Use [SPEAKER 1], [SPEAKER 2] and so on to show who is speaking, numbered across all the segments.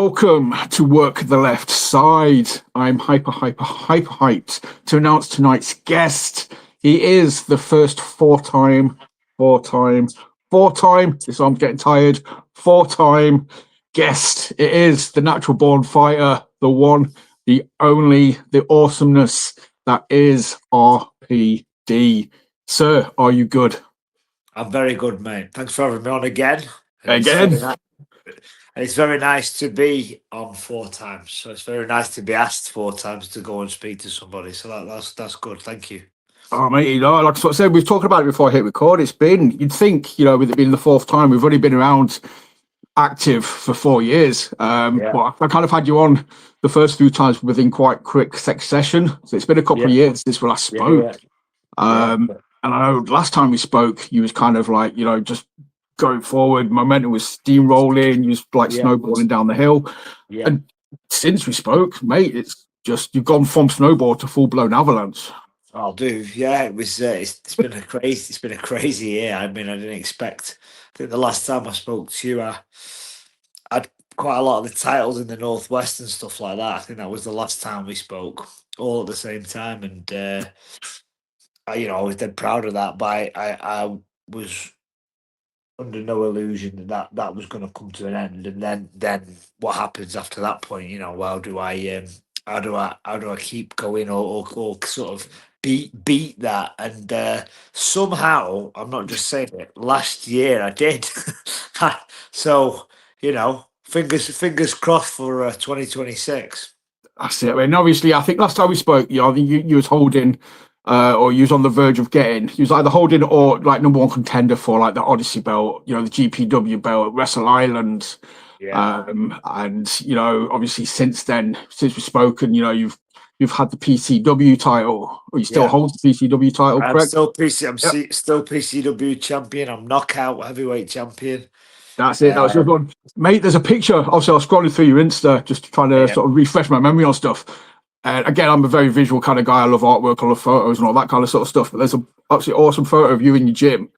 [SPEAKER 1] Welcome to Work the Left Side. I'm hyper hyped to announce tonight's guest. He is the first four-time, this arm's getting tired, four-time guest. It is the natural born fighter, the one, the only, the awesomeness that is RPD. Sir, are you good?
[SPEAKER 2] I'm very good, mate. Thanks for having me on again.
[SPEAKER 1] Again?
[SPEAKER 2] It's very nice to be on four times. So it's very nice to be asked four times to go and speak to somebody. So that's good. Thank you.
[SPEAKER 1] Oh, mate, like I said, we've talked about it before I hit record. You'd think, with it being the fourth time, we've only been around active for 4 years. But I kind of had you on the first few times within quite quick succession. So it's been a couple of years since we last spoke. And I know last time we spoke, you was kind of like, just going forward. Momentum was steamrolling. You was like snowballing down the hill. Yeah. And since we spoke, mate, it's just you've gone from snowboard to full blown avalanche.
[SPEAKER 2] I'll do. Yeah, it was. It's been a crazy year. I mean, I didn't expect. I think the last time I spoke to you, I had quite a lot of the titles in the Northwest and stuff like that. I think that was the last time we spoke, all at the same time, and I was dead proud of that. But I was under no illusion that was going to come to an end, and then what happens after that point? How do I keep going or sort of beat that? And somehow, I'm not just saying it, last year I did. So fingers crossed for 2026.
[SPEAKER 1] That's it. I mean, obviously, I think last time we spoke, I think you was holding, or you was on the verge of getting. You was either holding or like number one contender for like the Odyssey belt, the GPW belt, Wrestle Island. Yeah. And obviously since we've spoken, you've had the PCW title, or you still hold the PCW title, correct?
[SPEAKER 2] I'm still PCW champion. I'm knockout heavyweight champion.
[SPEAKER 1] That's it. That was your one, mate. There's a picture. Also, I was scrolling through your Insta, just trying to sort of refresh my memory on stuff. And again, I'm a very visual kind of guy. I love artwork, I love photos, and all that kind of sort of stuff. But there's an absolutely awesome photo of you in your gym,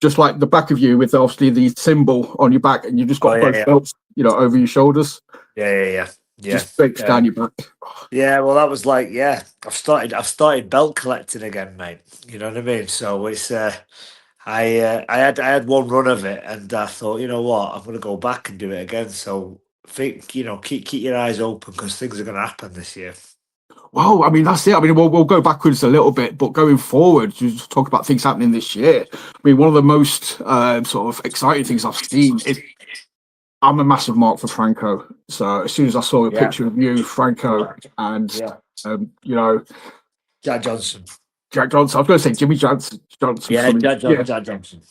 [SPEAKER 1] just like the back of you with obviously the symbol on your back, and you've just got both belts, over your shoulders.
[SPEAKER 2] Yeah.
[SPEAKER 1] Just breaks down your back.
[SPEAKER 2] Yeah, well, that was like, I've started belt collecting again, mate. You know what I mean? So it's I had one run of it, and I thought, you know what, I'm going to go back and do it again. So think, keep your eyes open because things are going to happen this year.
[SPEAKER 1] Well, I mean, that's it. I mean, we'll go backwards a little bit, but going forward, just talk about things happening this year. I mean, one of the most sort of exciting things I've seen is I'm a massive mark for Franco. So as soon as I saw a picture of you, Franco, and
[SPEAKER 2] Jack Johnson.
[SPEAKER 1] I was going to say Jimmy Johnson.
[SPEAKER 2] Jack Johnson.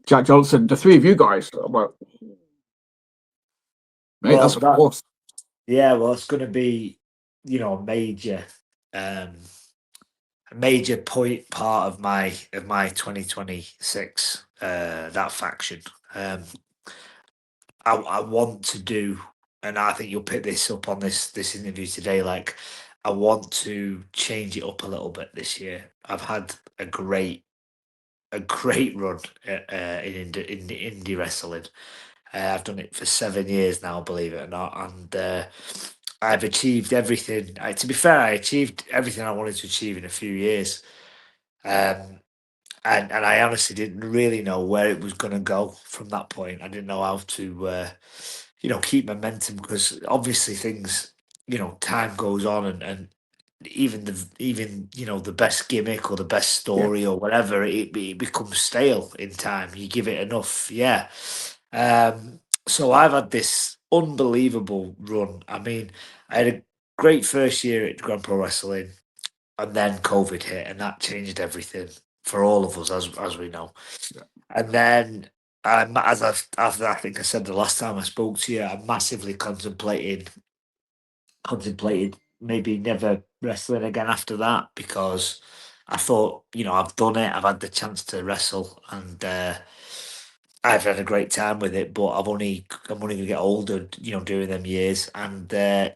[SPEAKER 1] Jack Johnson. The three of you guys. Well, mate, that's a force.
[SPEAKER 2] Yeah, well, it's going to be, a major point part of my 2026. That faction. I want to do, and I think you'll pick this up on this interview today. Like, I want to change it up a little bit this year. I've had a great run in indie wrestling. I've done it for 7 years now, believe it or not, and I've achieved everything. To be fair, I achieved everything I wanted to achieve in a few years. And I honestly didn't really know where it was going to go from that point. I didn't know how to, keep momentum because obviously things, time goes on and even the best gimmick or the best story or whatever, it becomes stale in time. You give it enough, So I've had this unbelievable run. I mean, I had a great first year at Grand Pro Wrestling, and then COVID hit, and that changed everything for all of us, as we know. And then, as I think I said the last time I spoke to you, I massively contemplated maybe never wrestling again after that because I thought, I've done it, I've had the chance to wrestle, and I've had a great time with it, but I'm only going to get older, during them years, and I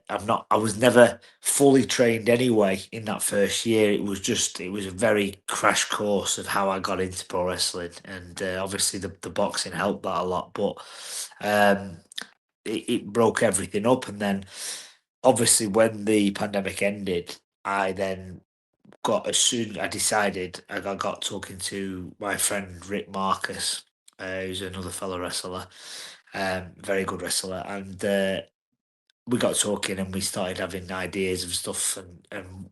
[SPEAKER 2] was never fully trained anyway in that first year. It was a very crash course of how I got into pro wrestling, and obviously the boxing helped that a lot, but it broke everything up. And then obviously when the pandemic ended, I then got I decided I got talking to my friend Rick Marcus, who's another fellow wrestler, very good wrestler, and we got talking and we started having ideas of stuff and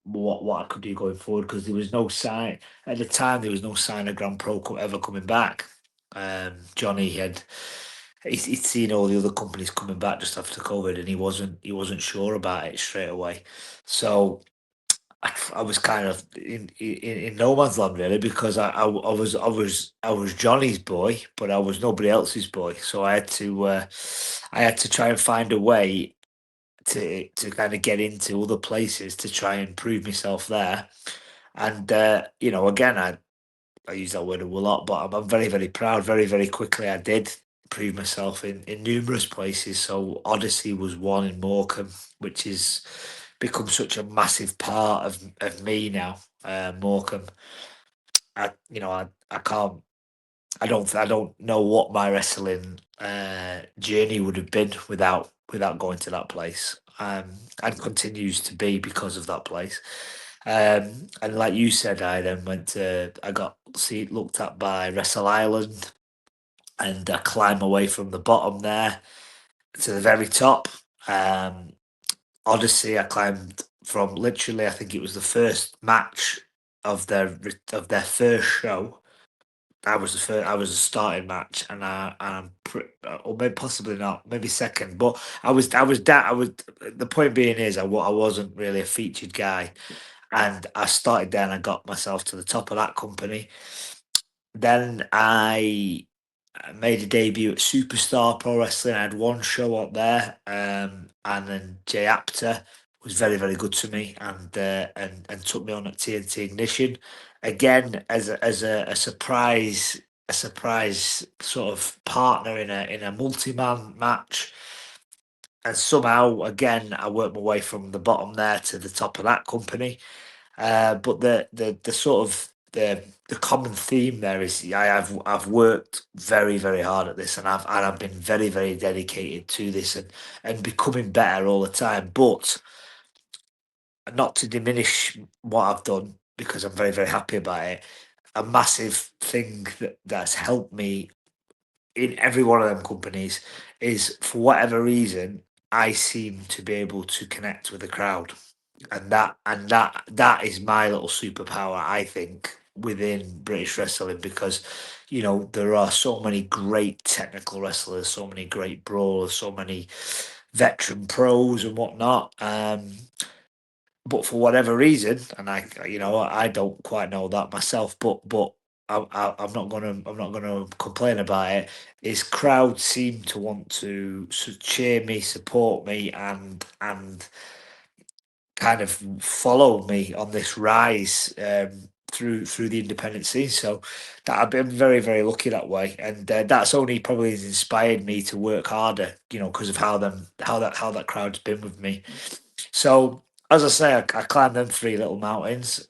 [SPEAKER 2] what I could do going forward, because there was no sign at the time. There was no sign of Grand Pro ever coming back. Johnny he'd seen all the other companies coming back just after COVID, and he wasn't sure about it straight away. So I was kind of in no man's land really, because I was Johnny's boy, but I was nobody else's boy. So I had to try and find a way to kind of get into other places to try and prove myself there. And again, I use that word a lot, but I'm very, very proud. Very, very quickly, I did prove myself in numerous places. So Odyssey was one in Morecambe, which is become such a massive part of me now. Morecambe, I can't. I don't know what my wrestling journey would have been without going to that place, and continues to be because of that place. And like you said, I got looked at by Wrestle Island, and I climb away from the bottom there to the very top. Odyssey, I climbed from literally, I think it was the first match of their first show. I was the first. I was a starting match, or maybe possibly not, maybe second. But I was. I was that. I was. The point being is, I wasn't really a featured guy, and I started there, and I got myself to the top of that company. Then I made a debut at Superstar Pro Wrestling. I had one show up there, and then Jay Apter was very, very good to me, and took me on at TNT Ignition again as a surprise sort of partner in a multi-man match. And somehow again I worked my way from the bottom there to the top of that company. But the sort of the common theme there is, I've worked very, very hard at this, and I've been very, very dedicated to this, and becoming better all the time. But not to diminish what I've done, because I'm very, very happy about it. A massive thing that's helped me in every one of them companies is, for whatever reason, I seem to be able to connect with the crowd, and that is my little superpower, I think, within British wrestling, because there are so many great technical wrestlers, so many great brawlers, so many veteran pros and whatnot. But for whatever reason, and I don't quite know that myself, but I'm not gonna complain about it. Is crowds seem to want to cheer me, support me, and kind of follow me on this rise, through the independent scene. So that I've been very, very lucky that way, and that's only probably has inspired me to work harder. Because of how that crowd's been with me. So as I say, I climbed them three little mountains,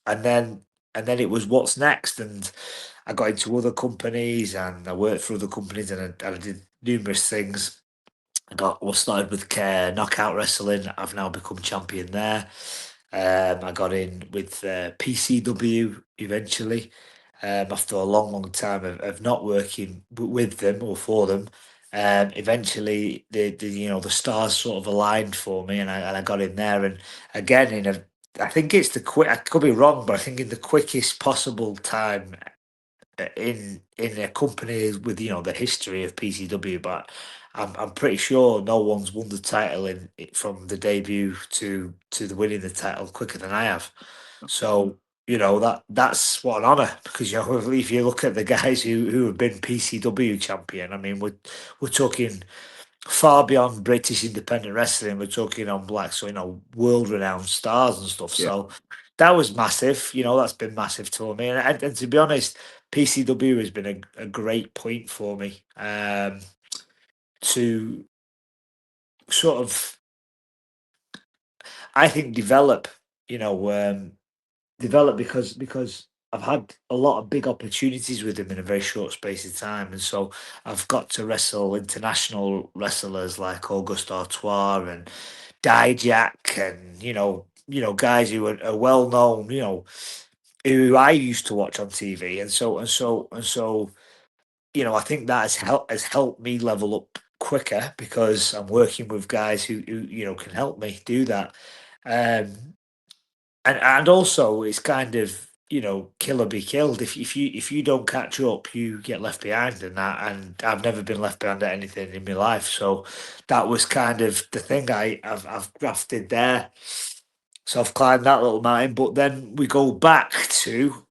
[SPEAKER 2] and then it was what's next, and I got into other companies, and I worked for other companies, and I did numerous things. Was started with knockout wrestling. I've now become champion there. I got in with PCW eventually, after a long, long time of not working with them or for them. Eventually, the stars sort of aligned for me, and I got in there. And again, I think it's I could be wrong, but I think in the quickest possible time, in a company with the history of PCW. But I'm pretty sure no one's won the title from the debut to the winning the title quicker than I have. So that's what an honor, because if you look at the guys who have been PCW champion, I mean we're talking far beyond British independent wrestling. We're talking on black, so world renowned stars and stuff.
[SPEAKER 1] Yeah.
[SPEAKER 2] So that was massive. That's been massive to me. And to be honest, PCW has been a great point for me, to sort of, I think, develop. Develop because I've had a lot of big opportunities with him in a very short space of time, and so I've got to wrestle international wrestlers like Auguste Artois and Dijak, and guys who are well known, who I used to watch on TV, and so I think that has helped me level up quicker because I'm working with guys who can help me do that. Um, and also it's kind of kill or be killed. If you don't catch up, you get left behind, and I've never been left behind at anything in my life. So that was kind of the thing I've grafted there. So I've climbed that little mountain, but then we go back to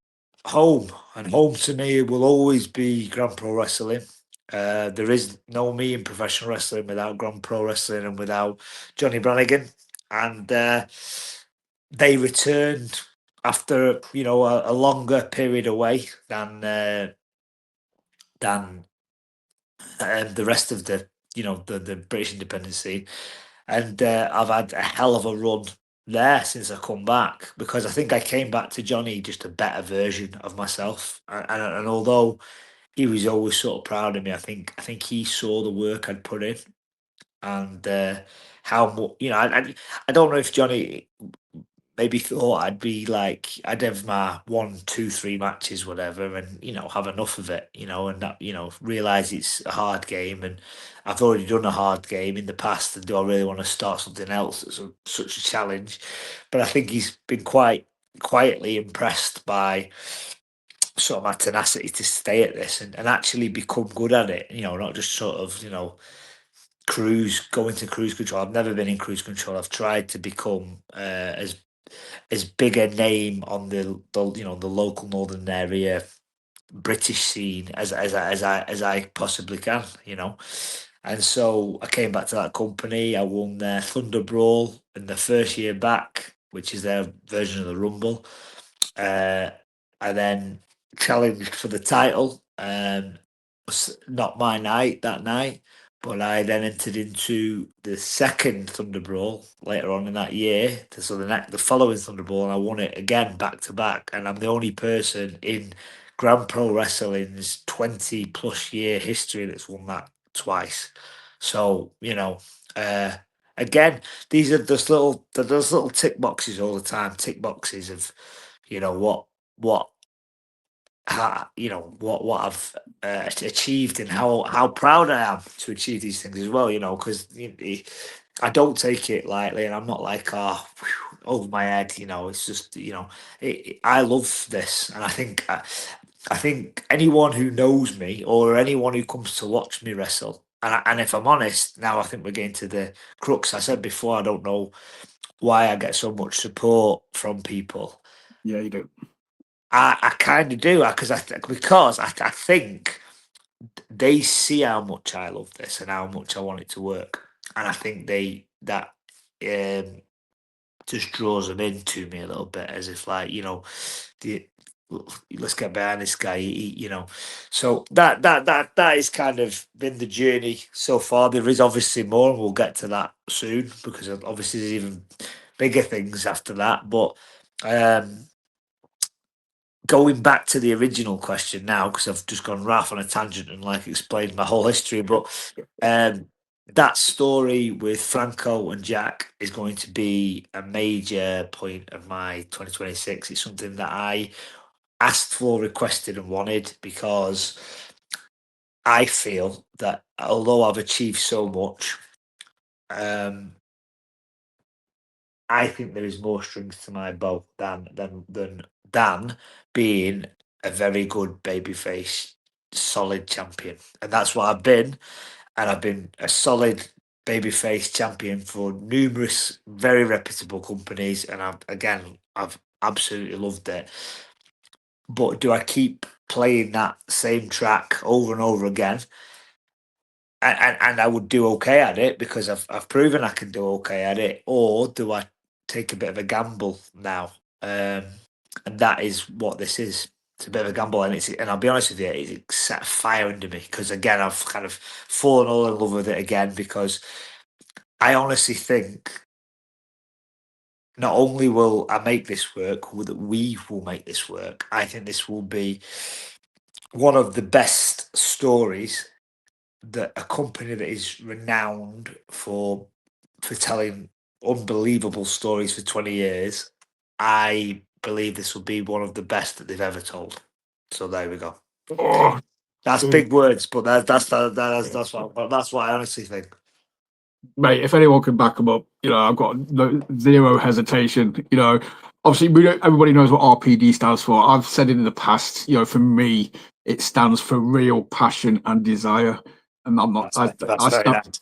[SPEAKER 2] home, and home to me will always be Grand Pro Wrestling. There is no me in professional wrestling without Grand Pro Wrestling and without Johnny Brannigan. And they returned after a longer period away than the rest of the British independent scene, and I've had a hell of a run there since I come back, because I think I came back to Johnny just a better version of myself, and although he was always sort of proud of me, I think he saw the work I'd put in, and how much I don't know if Johnny maybe thought I'd be like I'd have my 1, 2, 3 matches, whatever, and have enough of it, and that realize it's a hard game, and I've already done a hard game in the past, and do I really want to start something else that's such a challenge? But I think he's been quite quietly impressed by sort of my tenacity to stay at this, and actually become good at it, not just sort of go into cruise control. I've never been in cruise control. I've tried to become as big a name on the local northern area British scene as I possibly can, And so I came back to that company. I won their Thunder Brawl in the first year back, which is their version of the Rumble. I then challenged for the title. Was not my night that night, but I then entered into the second Thunder Brawl later on in that year. So the following Thunder Brawl, and I won it again back to back. And I'm the only person in Grand Pro Wrestling's 20+ year history that's won that twice. So again, these are those little tick boxes all the time. Tick boxes of what what I've achieved, and how proud I am to achieve these things as well. Because I don't take it lightly, and I'm not like over my head. It's just I love this, and I think anyone who knows me, or anyone who comes to watch me wrestle, and if I'm honest, now I think we're getting to the crux. I said before, I don't know why I get so much support from people.
[SPEAKER 1] Yeah, you do.
[SPEAKER 2] I kind of do, because I think they see how much I love this and how much I want it to work, and I think that um, just draws them into me a little bit, as if like the, let's get behind this guy, So that is kind of been the journey so far. There is obviously more, and we'll get to that soon, because obviously there's even bigger things after that, but. Going back to the original question now, because I've just gone right on a tangent and explained my whole history, but that story with Franco and Jack is going to be a major point of my 2026. It's something that I asked for, requested, and wanted, because I feel that although I've achieved so much, I think there is more strings to my bow than being a very good babyface, solid champion, and that's what I've been. And I've been a solid babyface champion for numerous very reputable companies, and I've absolutely loved it. But do I keep playing that same track over and over again? And I would do okay at it, because I've proven I can do okay at it, or do I take a bit of a gamble now? And that is what this is. It's a bit of a gamble, and I'll be honest with you, it's set fire under me, because again I've kind of fallen all in love with it again, because I honestly think not only will I make this work, that we will make this work. I think this will be one of the best stories that a company that is renowned for telling unbelievable stories for 20 years. I believe this will be one of the best that they've ever told. So there we go.
[SPEAKER 1] Oh,
[SPEAKER 2] That's big words, but that's what I honestly think.
[SPEAKER 1] mate, if anyone can back them up, I've got zero hesitation. Obviously, everybody knows what RPD stands for. I've said it in the past. For me, it stands for real passion and desire, and I'm not.
[SPEAKER 2] That's very nice.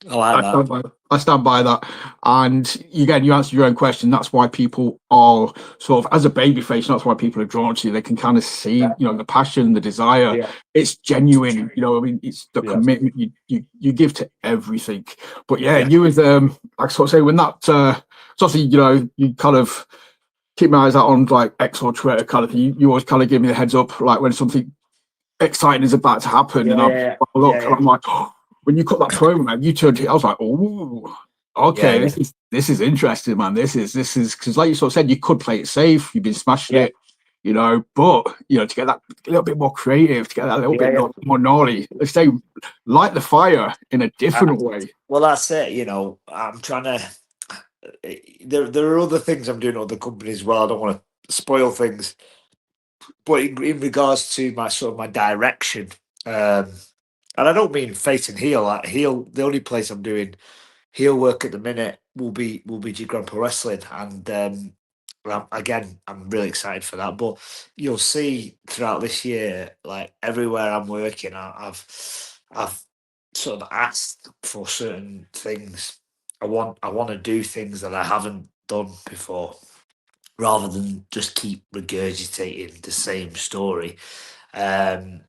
[SPEAKER 2] I like that.
[SPEAKER 1] I stand by that. And again, you answered your own question. That's why people are sort of, as a baby face, that's why people are drawn to you. They can kind of see, the passion, the desire.
[SPEAKER 2] Yeah.
[SPEAKER 1] It's genuine. I mean, it's the commitment you give to everything. But you as like sort of say when that so obviously, you kind of keep my eyes out on like X or Twitter kind of thing. You always kind of give me the heads up, like when something exciting is about to happen, and I look and I'm like, oh, when you cut that promo, man, you turned it. I was like, oh, okay, this is interesting, man. This is because, like you sort of said, you could play it safe. You've been smashing it, but to get that a little bit more creative, to get that a little bit more gnarly, let's say, light the fire in a different way.
[SPEAKER 2] Well, that's it. I'm trying to. There are other things I'm doing at other companies as well. I don't want to spoil things, but in regards to my sort of my direction, and I don't mean face and heel. Like heel, the only place I'm doing heel work at the minute will be G Grand Pro Wrestling, and again, I'm really excited for that. But you'll see throughout this year, like everywhere I'm working, I've sort of asked for certain things. I want to do things that I haven't done before, rather than just keep regurgitating the same story. And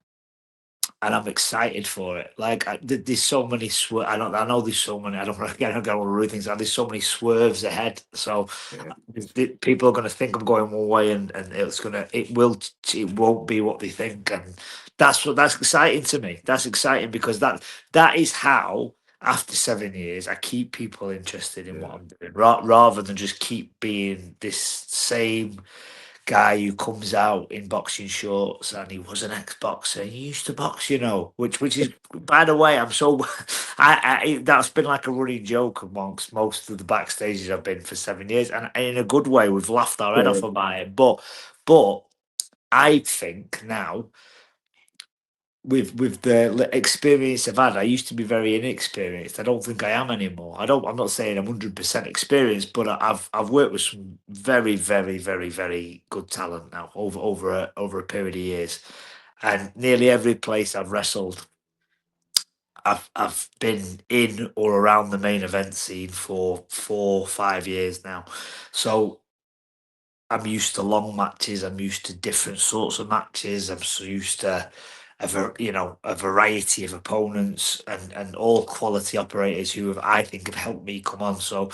[SPEAKER 2] I'm excited for it. Like there's so many I know there's so many. I don't want to ruin things. There's so many swerves ahead. So people are going to think I'm going one way, and it won't be what they think, and that's exciting to me. That's exciting because that is how, after 7 years, I keep people interested in what I'm doing, rather than just keep being this same guy who comes out in boxing shorts and he was an ex-boxer. He used to box, which is, by the way, I'm so that's been like a running joke amongst most of the backstages I've been for 7 years, and in a good way. We've laughed our head off about it, but I think now, with the experience I've had, I used to be very inexperienced. I don't think I am anymore. I'm not saying I'm 100% experienced, but I've worked with some very, very, very, very good talent now over a period of years, and nearly every place I've wrestled, I've been in or around the main event scene for 4 or 5 years now, so I'm used to long matches. I'm used to different sorts of matches. I'm so used to a variety of opponents, and all quality operators who I think have helped me come on. So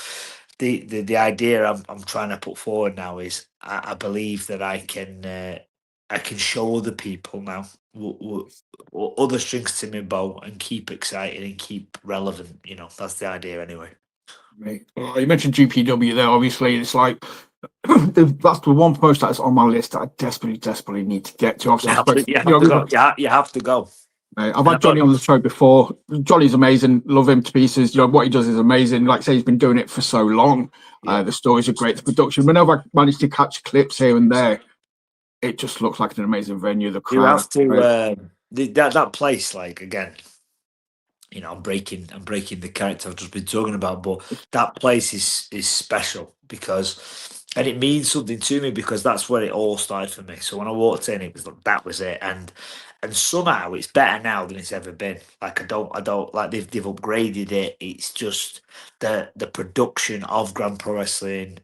[SPEAKER 2] the idea I'm trying to put forward now is I believe that I can show other people now other strings to my bow, and keep excited and keep relevant. That's the idea anyway.
[SPEAKER 1] Right. Well, you mentioned GPW there. Obviously, it's like that's the one post that's on my list that I desperately need to get to. Obviously,
[SPEAKER 2] You have to go.
[SPEAKER 1] I've had Johnny on the show before. Johnny's amazing. Love him to pieces. What he does is amazing. Like I say, he's been doing it for so long. The stories are great. The production. Whenever I manage to catch clips here and there, it just looks like an amazing venue. The crowd.
[SPEAKER 2] You have to that place. Like again, I'm breaking the character I've just been talking about, but that place is special and it means something to me, because that's where it all started for me. So when I walked in, it was like, that was it, and somehow it's better now than it's ever been. Like I don't like they've upgraded it. It's just the production of Grand Pro Wrestling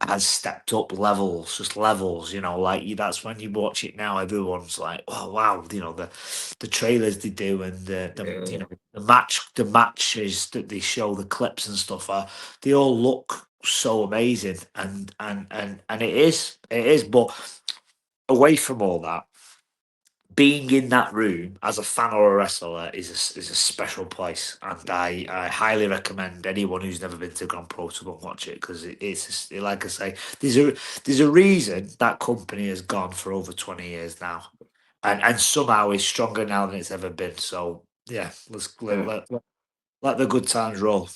[SPEAKER 2] has stepped up levels, just levels. Like that's when you watch it now, everyone's like, oh wow, the trailers they do, and the matches that they show, the clips and stuff they all look so amazing, and it is. But away from all that, being in that room as a fan or a wrestler is a special place, and I highly recommend anyone who's never been to Grand Pro to go and watch it, because it's like I say, there's a reason that company has gone for over 20 years now, and somehow is stronger now than it's ever been. So yeah, let's let the good times roll.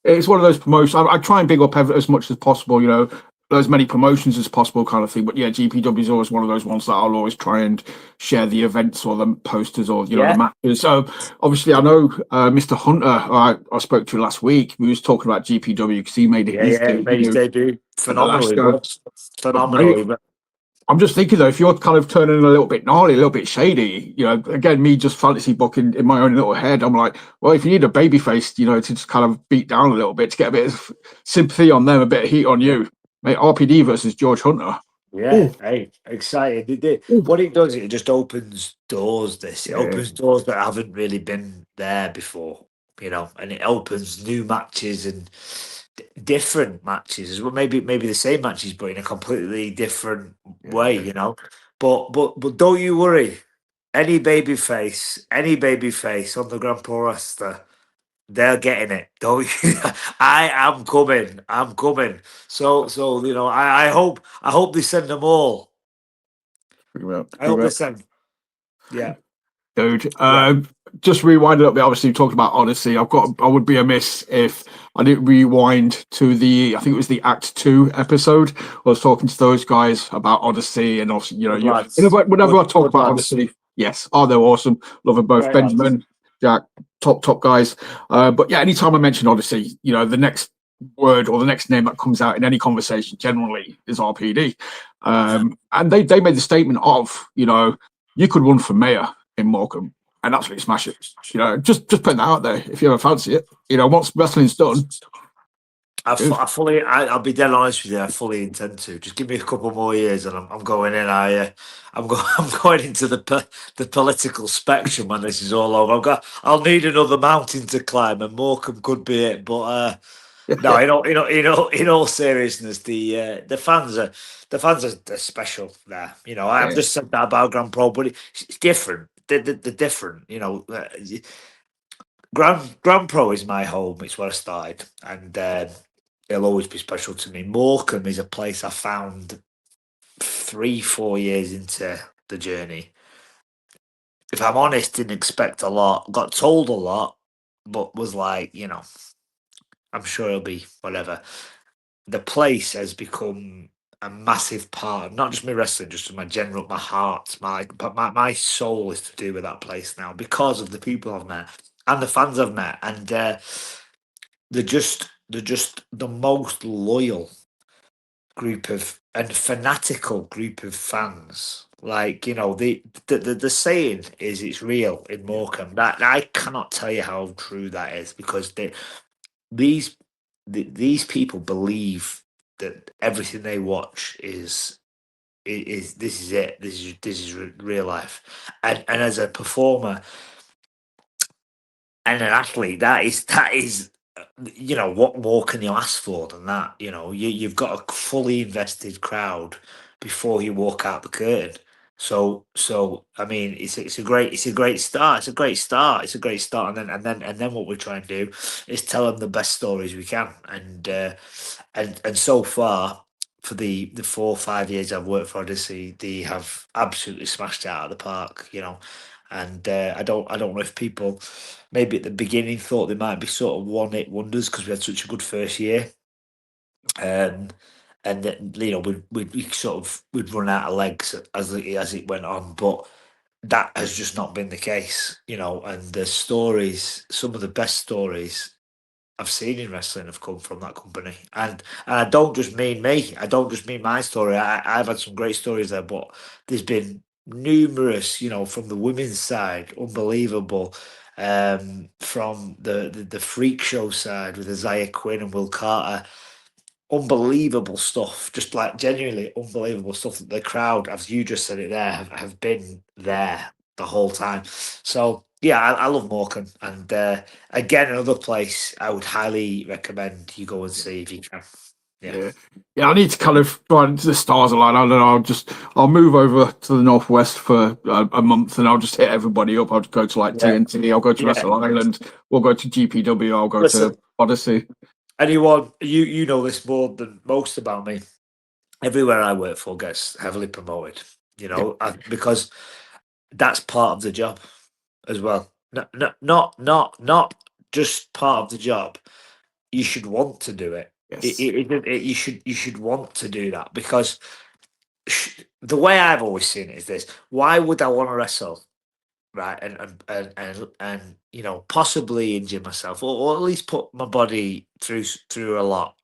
[SPEAKER 1] It's one of those promotions. I try and big up as much as possible, as many promotions as possible, kind of thing. But yeah, GPW is always one of those ones that I'll always try and share the events or the posters or the matches. So obviously, I know Mr. Hunter. I spoke to last week. We was talking about GPW because he made his
[SPEAKER 2] debut. Phenomenally, phenomenally.
[SPEAKER 1] I'm just thinking though, if you're kind of turning a little bit gnarly, a little bit shady, again, me just fantasy booking in my own little head, I'm like, well, if you need a baby face, to just kind of beat down a little bit to get a bit of sympathy on them, a bit of heat on you, mate. RPD versus George Hunter.
[SPEAKER 2] Yeah, hey, excited. What it does, it just opens doors. It opens doors that haven't really been there before, and it opens new matches and different matches as well. Maybe the same matches, but in a completely different way, But don't you worry. Any baby face on the Grand Pro roster, they're getting it. Don't you? I am coming. I'm coming. So I hope they send them all. I hope they send. Yeah.
[SPEAKER 1] Dude, just rewind a little bit. Obviously, you talked about Odyssey. I would be amiss if I didn't rewind to I think it was the Act 2 episode. I was talking to those guys about Odyssey, and also, whenever I talk about Odyssey, yes, they're awesome. Love them both. Benjamin, Jack, top guys. But yeah, anytime I mention Odyssey, the next word or the next name that comes out in any conversation generally is RPD. And they made the statement of, you could run for mayor in Morecambe and absolutely smash it. Just putting that out there if you ever fancy it. Once wrestling's done.
[SPEAKER 2] I'll be dead honest with you. I fully intend to. Just give me a couple more years, and I'm going in. I'm going into the political spectrum when this is all over. I'll need another mountain to climb, and Morecambe could be it. But no, in all seriousness, the fans are special there. I've just said that about Grand Pro, but it's different. They're different. Grand Pro is my home. It's where I started, and it'll always be special to me. Morecambe is a place I found 3-4 years into the journey. If I'm honest, didn't expect a lot. Got told a lot, but was like, I'm sure it'll be whatever. The place has become a massive part of not just my wrestling, just my heart, my soul is to do with that place now because of the people I've met and the fans I've met, and they're just the most loyal group of and fanatical group of fans. Like, the saying is it's real in Morecambe. That I cannot tell you how true that is, because these people believe that everything they watch is this is it. This is real life, and as a performer and an athlete, that is what more can you ask for than that? You've got a fully invested crowd before you walk out the curtain. So I mean, it's a great start. It's a great start. And then what we try and do is tell them the best stories we can. And so far, for the 4 or 5 years I've worked for Odyssey, they have absolutely smashed it out of the park. And I don't know if people maybe at the beginning thought they might be sort of one-hit wonders because we had such a good first year. And then, we'd run out of legs as it went on, but that has just not been the case, and the stories, some of the best stories I've seen in wrestling have come from that company. And I don't just mean me. I don't just mean my story. I've had some great stories there, but there's been numerous, from the women's side, unbelievable. From the freak show side with Isaiah Quinn and Will Carter, unbelievable stuff. Just like genuinely unbelievable stuff. That the crowd, as you just said it there, have been there the whole time. So yeah, I love Morecambe, and again, another place I would highly recommend you go and see if you can.
[SPEAKER 1] Yeah. Yeah, I need to kind of find the stars align. I don't know. I'll move over to the northwest for a month, and I'll just hit everybody up. I'll just go to like
[SPEAKER 2] Yeah.
[SPEAKER 1] TNT. I'll go to
[SPEAKER 2] Yeah.
[SPEAKER 1] Wrestle Island. We'll go to GPW. I'll go
[SPEAKER 2] Listen,
[SPEAKER 1] to Odyssey.
[SPEAKER 2] anyone, you know this more than most about me. Everywhere I work for gets heavily promoted, because that's part of the job as well. Not just part of the job. You should want to do it.
[SPEAKER 1] Yes.
[SPEAKER 2] You should want to do that because the way I've always seen it is this: why would I want to wrestle, right? And possibly injure myself, or at least put my body through a lot,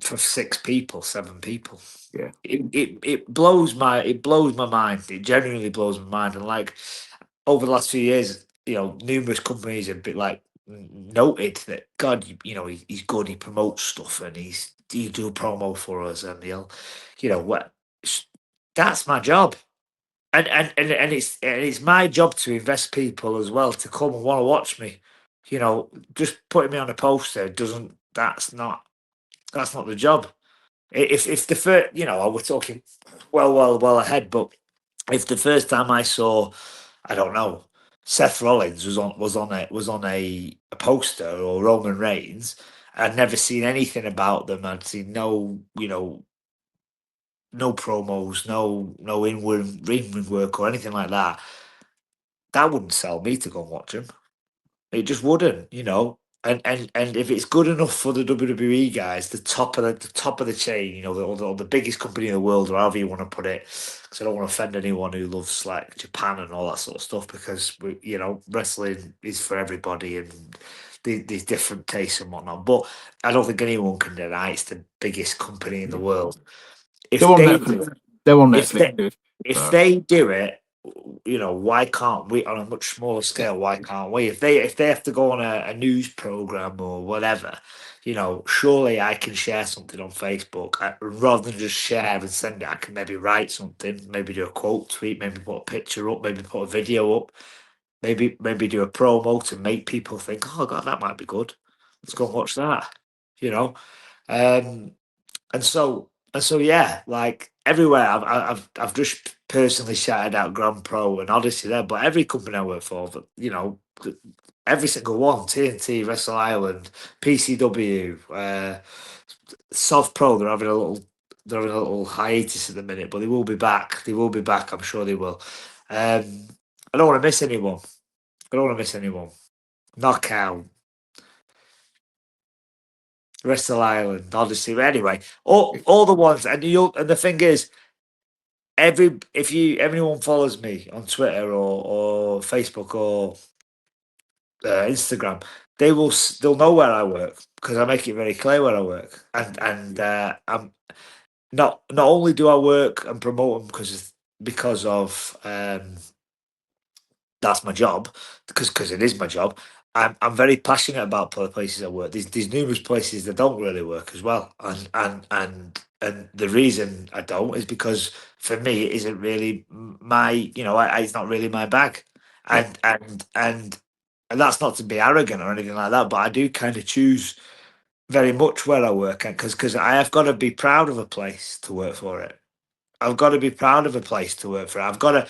[SPEAKER 2] for 6 people, 7 people.
[SPEAKER 1] Yeah.
[SPEAKER 2] It blows my mind. It genuinely blows my mind. And like over the last few years, numerous companies have been like noted that God, he's good. He promotes stuff and he do promo for us, and what. That's my job, and it's my job to invest people as well to come and want to watch me. Just putting me on a poster doesn't. That's not the job. If the first, we're talking well ahead, but if the first time I saw, I don't know, Seth Rollins was on a poster, or Roman Reigns, I'd never seen anything about them. I'd seen no promos, no in ring work or anything like that. That wouldn't sell me to go and watch them. It just wouldn't. And if it's good enough for the WWE guys, the top of the chain, the biggest company in the world, or however you want to put it, because I don't want to offend anyone who loves like Japan and all that sort of stuff, because wrestling is for everybody and there's different tastes and whatnot. But I don't think anyone can deny it's the biggest company in the world. If
[SPEAKER 1] They're on
[SPEAKER 2] they
[SPEAKER 1] Netflix. They're on
[SPEAKER 2] if
[SPEAKER 1] Netflix,
[SPEAKER 2] they
[SPEAKER 1] dude.
[SPEAKER 2] if they do it, why can't we on a much smaller scale? Why can't we? If they have to go on a news program or whatever, surely I can share something on Facebook, rather than just share and send it. I can maybe write something, maybe do a quote tweet, maybe put a picture up, maybe put a video up, maybe do a promo to make people think, oh God, that might be good. Let's go and watch that. You know, um, and so yeah, like everywhere I've just personally shouted out Grand Pro and Odyssey there, but every company I work for, every single one, TNT, Wrestle Island, PCW, Soft Pro, they're having a little hiatus at the minute, but they will be back. They will be back. I'm sure they will. I don't want to miss anyone. I don't want to miss anyone. Knockout, Wrestle Island, Odyssey. But anyway, all the ones, and the thing is, if anyone follows me on Twitter or Facebook or Instagram, they'll know where I work, because I make it very clear where I work, and I'm not only do I work and promote them because of that's my job, because it is my job. I'm very passionate about the places I work. There's numerous places that don't really work as well, and the reason I don't is because for me it isn't really my it's not really my bag,
[SPEAKER 1] Yeah.
[SPEAKER 2] and that's not to be arrogant or anything like that, but I do kind of choose very much where I work, and because I have got to be proud of a place to work for it. I've got to be proud of a place to work for. I've got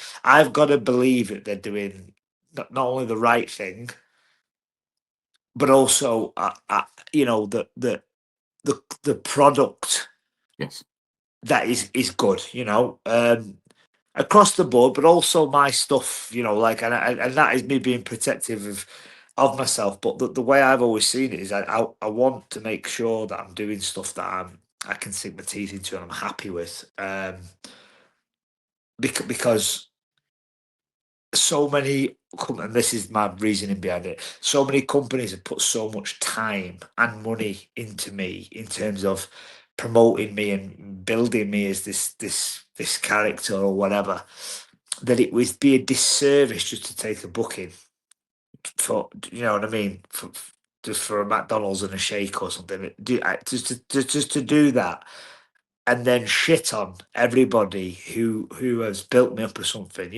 [SPEAKER 2] to believe that they're doing not only the right thing, but also, the product
[SPEAKER 1] Yes.
[SPEAKER 2] that is good. Across the board, but also my stuff. Like, and that is me being protective of myself. But the way I've always seen it is I want to make sure that I'm doing stuff that I can sink my teeth into and I'm happy with. Because so many and this is my reasoning behind it, so many companies have put so much time and money into me in terms of promoting me and building me as this character or whatever, that it would be a disservice just to take a booking for, you know what I mean, just for a McDonald's and a shake or something. Just to do that and then shit on everybody who has built me up or something,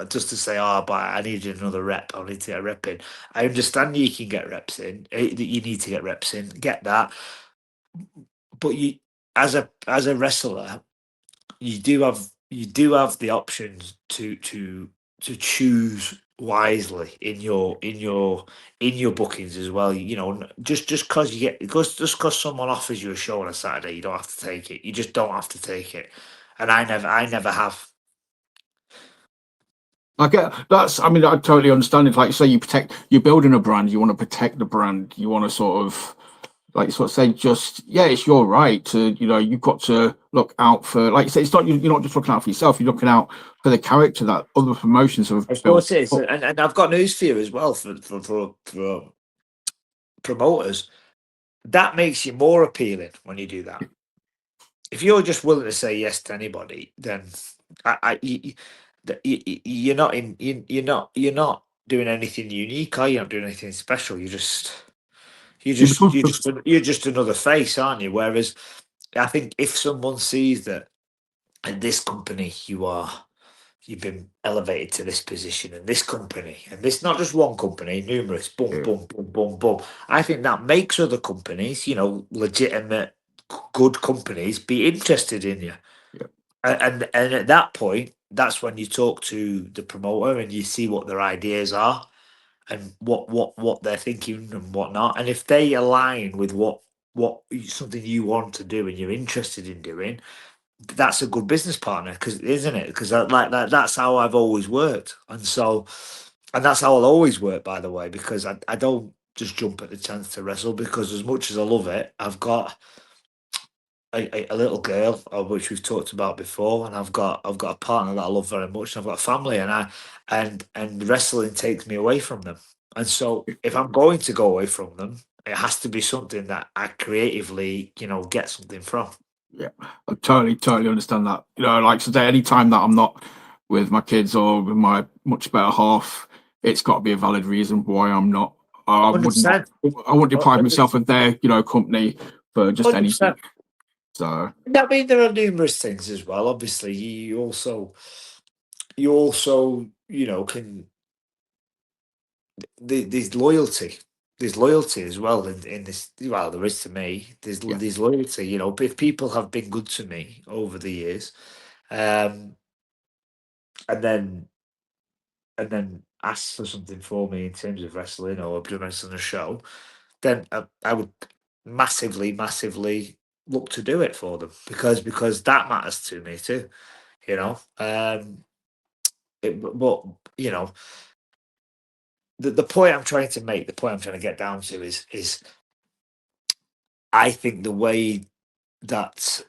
[SPEAKER 2] just to say, oh, but I need another rep. I need to get a rep in. I understand you can get reps in, that you need to get reps in, get that. but you, as a wrestler, you do have the options to choose wisely in your bookings as well. You know, just because you get just because someone offers you a show on a Saturday, you don't have to take it. You just don't have to take it. And I never have.
[SPEAKER 1] I get that's. I mean, I totally understand. If, like you say, you're building a brand, you want to protect the brand. You want to sort of, like, sort of say, just yeah, it's your right to, you've got to look out for, like you say, it's not you're not just looking out for yourself. You're looking out for the character that other promotions have
[SPEAKER 2] Of
[SPEAKER 1] built
[SPEAKER 2] course it is,
[SPEAKER 1] up.
[SPEAKER 2] and I've got news for you as well for promoters. That makes you more appealing when you do that. If you're just willing to say yes to anybody, then you're not you're not doing anything unique, are you? You're not doing anything special.
[SPEAKER 1] You become
[SPEAKER 2] You're just another face, aren't you? Whereas I think if someone sees that in this company you've been elevated to this position in this company, and this not just one company, numerous, boom,
[SPEAKER 1] yeah,
[SPEAKER 2] boom, boom, boom, boom. I think that makes other companies, legitimate, good companies, be interested in you.
[SPEAKER 1] yeah,
[SPEAKER 2] And at that point, that's when you talk to the promoter and you see what their ideas are and what they're thinking and whatnot. And if they align with something you want to do and you're interested in doing, that's a good business partner, because isn't it? Because like that's how I've always worked, and that's how I'll always work. By the way, because I don't just jump at the chance to wrestle, because as much as I love it, I've got a little girl, which we've talked about before, and I've got a partner that I love very much, and I've got a family, and wrestling takes me away from them. And so if I'm going to go away from them, it has to be something that I creatively, get something from.
[SPEAKER 1] yeah. I totally understand that. Like today, any time that I'm not with my kids or with my much better half, it's got to be a valid reason why I'm not. I would not.
[SPEAKER 2] 100%.
[SPEAKER 1] I wouldn't deprive myself of their, company for just anything.
[SPEAKER 2] 100%.
[SPEAKER 1] So
[SPEAKER 2] I mean, there are numerous things as well. Obviously, you also, can there's loyalty. There's loyalty as well in this. Well, there is to me.
[SPEAKER 1] yeah,
[SPEAKER 2] There's loyalty. If people have been good to me over the years, um, and then ask for something for me in terms of wrestling or doing wrestling a show, then I would massively, massively look to do it for them, because that matters to me too. You know, but the point I'm trying to make, the point I'm trying to get down to is I think the way that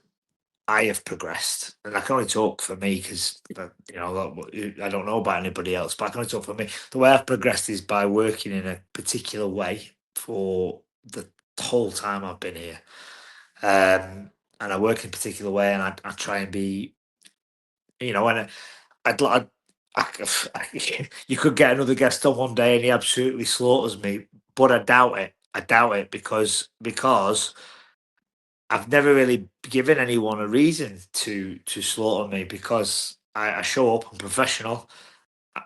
[SPEAKER 2] I have progressed, and I can only talk for me because I don't know about anybody else, but I can only talk for me. The way I've progressed is by working in a particular way for the whole time I've been here, and I work in a particular way, and I try and be, and I'd like. You could get another guest on one day and he absolutely slaughters me, but I doubt it. I doubt it because I've never really given anyone a reason to slaughter me, because I show up, I'm professional.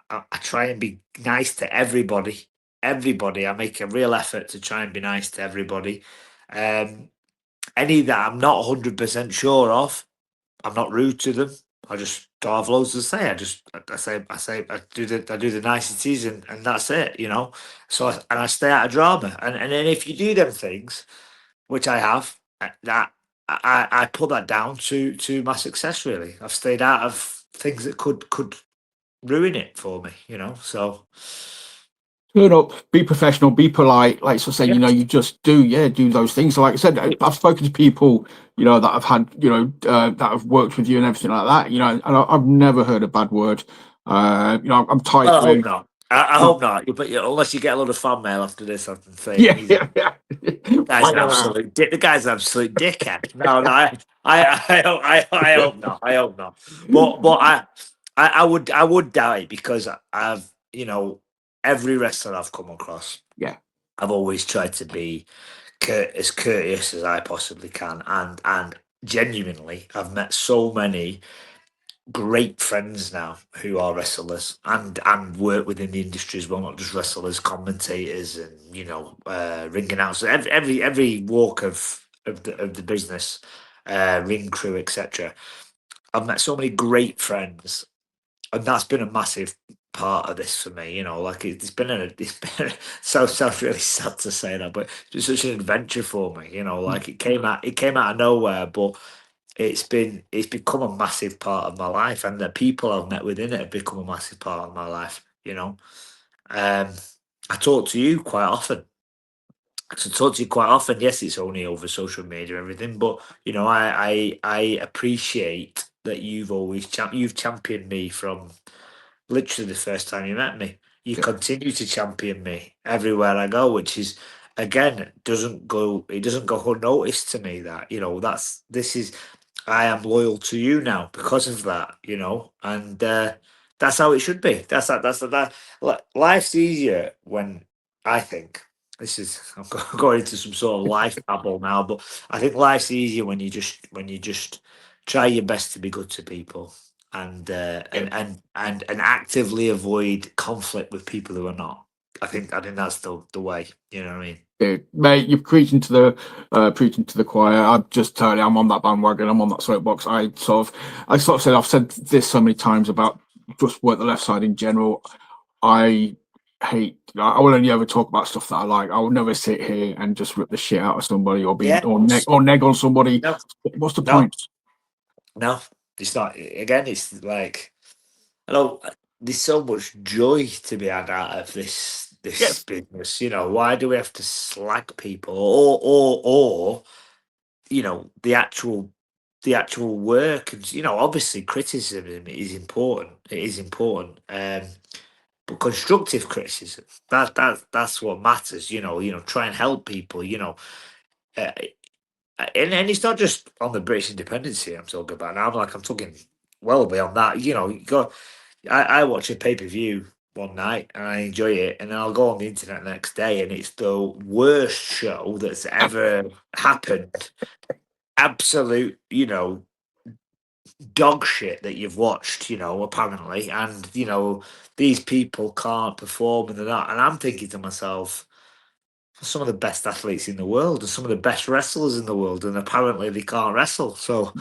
[SPEAKER 2] I try and be nice to everybody. Everybody. I make a real effort to try and be nice to everybody. Um, any that I'm not 100% sure of, I'm not rude to them. I just don't have loads to say. I do the niceties, and that's it. So I stay out of drama. And then if you do them things, which I have, that I put that down to my success. Really, I've stayed out of things that could ruin it for me. So
[SPEAKER 1] turn up, be professional, be polite. Like so, say,
[SPEAKER 2] yeah.
[SPEAKER 1] you just do those things. So, like I said, I've spoken to people, that have had, that have worked with you and everything like that. And I've never heard a bad word. I'm tight
[SPEAKER 2] Well, I hope
[SPEAKER 1] with.
[SPEAKER 2] not. I hope not. But unless you get a lot of fan mail after this, I'm saying
[SPEAKER 1] Yeah,
[SPEAKER 2] he's
[SPEAKER 1] yeah, yeah.
[SPEAKER 2] guy's an absolute dick. The guy's an absolute dickhead. No, I hope not. I hope not. But I would doubt it, because I've every wrestler I've come across,
[SPEAKER 1] Yeah,
[SPEAKER 2] I've always tried to be as courteous as I possibly can, and genuinely, I've met so many great friends now who are wrestlers, and work within the industry as well, not just wrestlers, commentators, and ring announcers, every walk of of the business, ring crew, etc. I've met so many great friends, and that's been a massive part of this for me. You know, like it's been so sounds really sad to say that, but it's such an adventure for me. You know, like it came out of nowhere, but it's become a massive part of my life, and the people I've met within it have become a massive part of my life. You know, um, I talk to you quite often. To talk to you quite often. Yes, it's only over social media and everything, but you know, I appreciate that you've championed me from literally the first time you met me. You
[SPEAKER 1] Yeah.
[SPEAKER 2] continue to champion me everywhere I go, which is again it doesn't go unnoticed to me that, you know, I am loyal to you now because of that, you know, and that's how it should be. Life's easier when I think I'm going into some sort of life babble now, but I think life's easier when you just try your best to be good to people and and actively avoid conflict with people who are not. I think that's the way. You know what I mean?
[SPEAKER 1] Dude, mate, you're preaching to the choir. I'm on that bandwagon. I'm on that soapbox. I sort of said, I've said this so many times about just work the left side in general. I I will only ever talk about stuff that I like. I will never sit here and just rip the shit out of somebody
[SPEAKER 2] Yeah.
[SPEAKER 1] or neg on somebody.
[SPEAKER 2] No.
[SPEAKER 1] What's the
[SPEAKER 2] No.
[SPEAKER 1] point?
[SPEAKER 2] No, it's not. Again, it's like I don't. There's so much joy to be had out of this
[SPEAKER 1] Yeah.
[SPEAKER 2] business. You know, why do we have to slag people or you know the actual work? And you know, obviously, criticism is important. It is important. But constructive criticism, that's what matters. You know, try and help people. You know, uh, and it's not just on the British independence here I'm talking about now. I'm talking well beyond that. You know, I watch a pay per view one night and I enjoy it, and then I'll go on the internet the next day and it's the worst show that's ever happened. Absolute, you know, dog shit that you've watched. You know, apparently, and you know these people can't perform and they're not. And I'm thinking to myself, some of the best athletes in the world and some of the best wrestlers in the world, and apparently they can't wrestle. So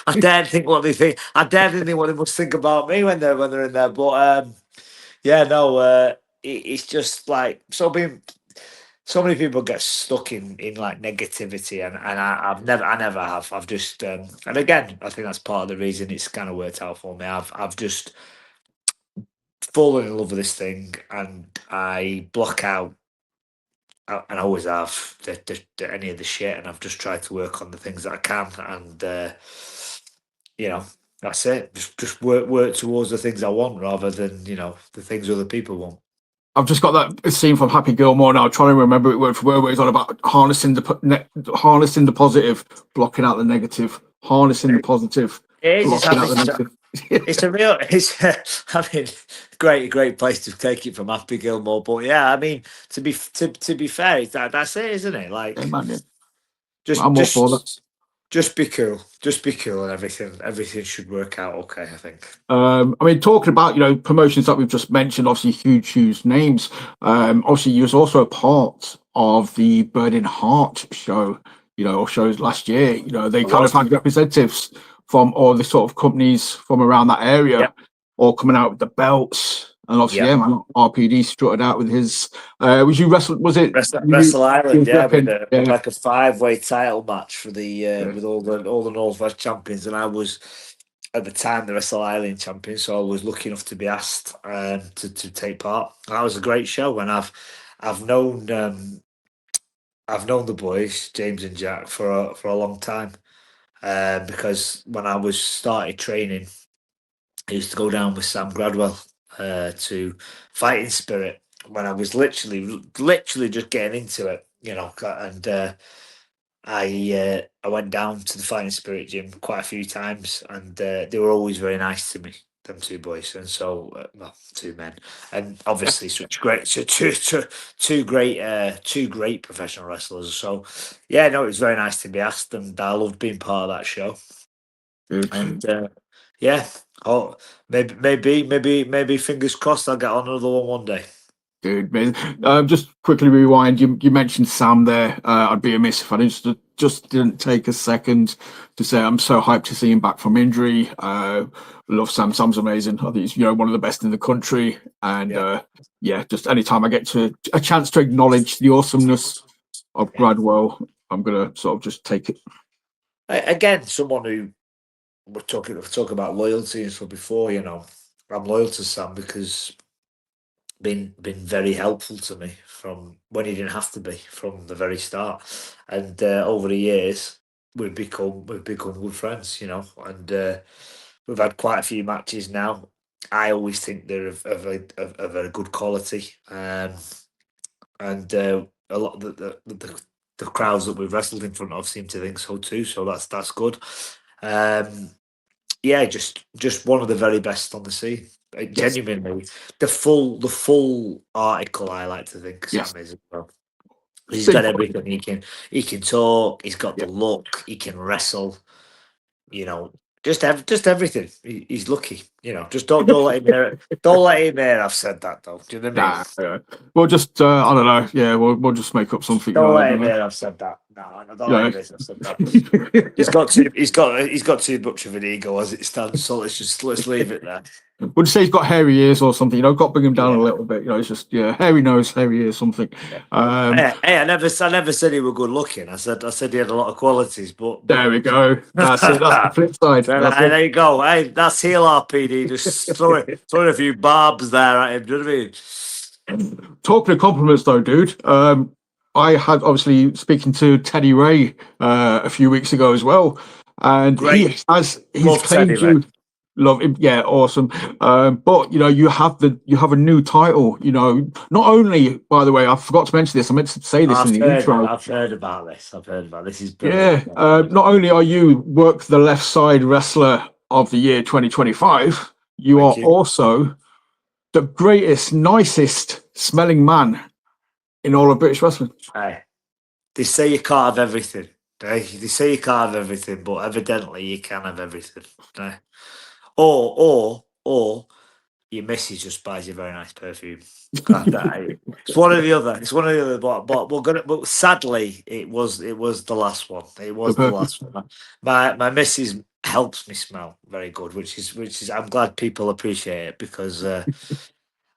[SPEAKER 2] I dare think what they think. I dare think what they must think about me when they're in there. But yeah, no, it's just like so many people get stuck in like negativity, and I never have. I've just and again, I think that's part of the reason it's kind of worked out for me. I've just fallen in love with this thing, and I block out and I always have any of the shit, and I've just tried to work on the things that I can, and you know that's it. Just work towards the things I want rather than you know the things other people want.
[SPEAKER 1] I've just got that scene from Happy Gilmore now, trying to remember it word for word, where he's on about harnessing the positive, blocking out the negative, harnessing the positive,
[SPEAKER 2] It is.
[SPEAKER 1] blocking out the negative.
[SPEAKER 2] It's a real. It's. I mean, great place to take it from Happy Gilmore. But yeah, I mean, to be fair, that's it, isn't it? Like,
[SPEAKER 1] Yeah, man, yeah.
[SPEAKER 2] just
[SPEAKER 1] I'm all for that.
[SPEAKER 2] just be cool. Just be cool, and everything should work out okay. I think.
[SPEAKER 1] I mean, talking about promotions that we've just mentioned, obviously huge names. Obviously, you was also a part of the Burning Heart show, or shows last year. They kind of had representatives from all the sort of companies from around that area, all coming out with the belts. And obviously, yeah, man, RPD strutted out with his. Was you wrestle? Was it
[SPEAKER 2] Wrestle Island? Yeah, with like a 5-way title match for the with all the Northwest champions, and I was at the time the Wrestle Island champion, so I was lucky enough to be asked to take part. And that was a great show, and I've known the boys James and Jack for a long time because when I was started training, I used to go down with Sam Gradwell to Fighting Spirit when I was literally just getting into it, and I went down to the Fighting Spirit gym quite a few times, and they were always very nice to me, them two boys, and so well, two men, and obviously two great professional wrestlers. So yeah, no, it was very nice to be asked, and I loved being part of that show. And yeah, oh, maybe fingers crossed I'll get on another one day.
[SPEAKER 1] Dude, man. Just quickly rewind. You mentioned Sam there. I'd be amiss if I didn't just didn't take a second to say I'm so hyped to see him back from injury. Love Sam. Sam's amazing. I think he's one of the best in the country. And just anytime I get a chance to acknowledge the awesomeness of Bradwell, I'm gonna sort of just take it.
[SPEAKER 2] Again, someone who we're talking about loyalty and stuff before. I'm loyal to Sam because been very helpful to me from when he didn't have to be from the very start, and over the years we've become good friends, and we've had quite a few matches now. I always think they're of a very good quality, and a lot of the crowds that we've wrestled in front of seem to think so too. So that's good. Just one of the very best on the scene. Genuinely, the full article. I like to think Sam is as well. He's got everything. He can talk. He's got the look. He can wrestle. Just everything. He's lucky. Just don't let him hear. Don't let him hear. I've said that though. Do you know what I mean?
[SPEAKER 1] We'll just I don't know. Yeah, we'll just make up something.
[SPEAKER 2] Don't let him hear. I've said that. No, don't let him hear. I've said that. He's got too much of an ego as it stands. So let's leave it there.
[SPEAKER 1] Would you say he's got hairy ears or something? Got to bring him down a little bit. It's just hairy nose, hairy ears, something.
[SPEAKER 2] Hey, I never said he was good looking. I said he had a lot of qualities. But
[SPEAKER 1] there we go. That's it. That's the flip side.
[SPEAKER 2] There you go. Hey, that's heel RPD. Just throwing a few barbs there at him. Do you know what I
[SPEAKER 1] mean? Talking of compliments, though, dude. I had obviously speaking to Teddy Ray a few weeks ago as well, and he's claimed you. Love him, yeah, awesome. But you have a new title. Not only, by the way, I forgot to mention this. I meant to say this in the intro.
[SPEAKER 2] I've heard about this. This is brilliant.
[SPEAKER 1] Not only are you Work the Left Side Wrestler of the Year 2025, you are also the greatest, nicest smelling man in all of British wrestling.
[SPEAKER 2] Hey, they say you can't have everything. They say you can't have everything, but evidently you can have everything. Or your missus just buys you very nice perfume. It's one or the other. But sadly, it was the last one. It was the last one. My missus helps me smell very good, which is I'm glad people appreciate it because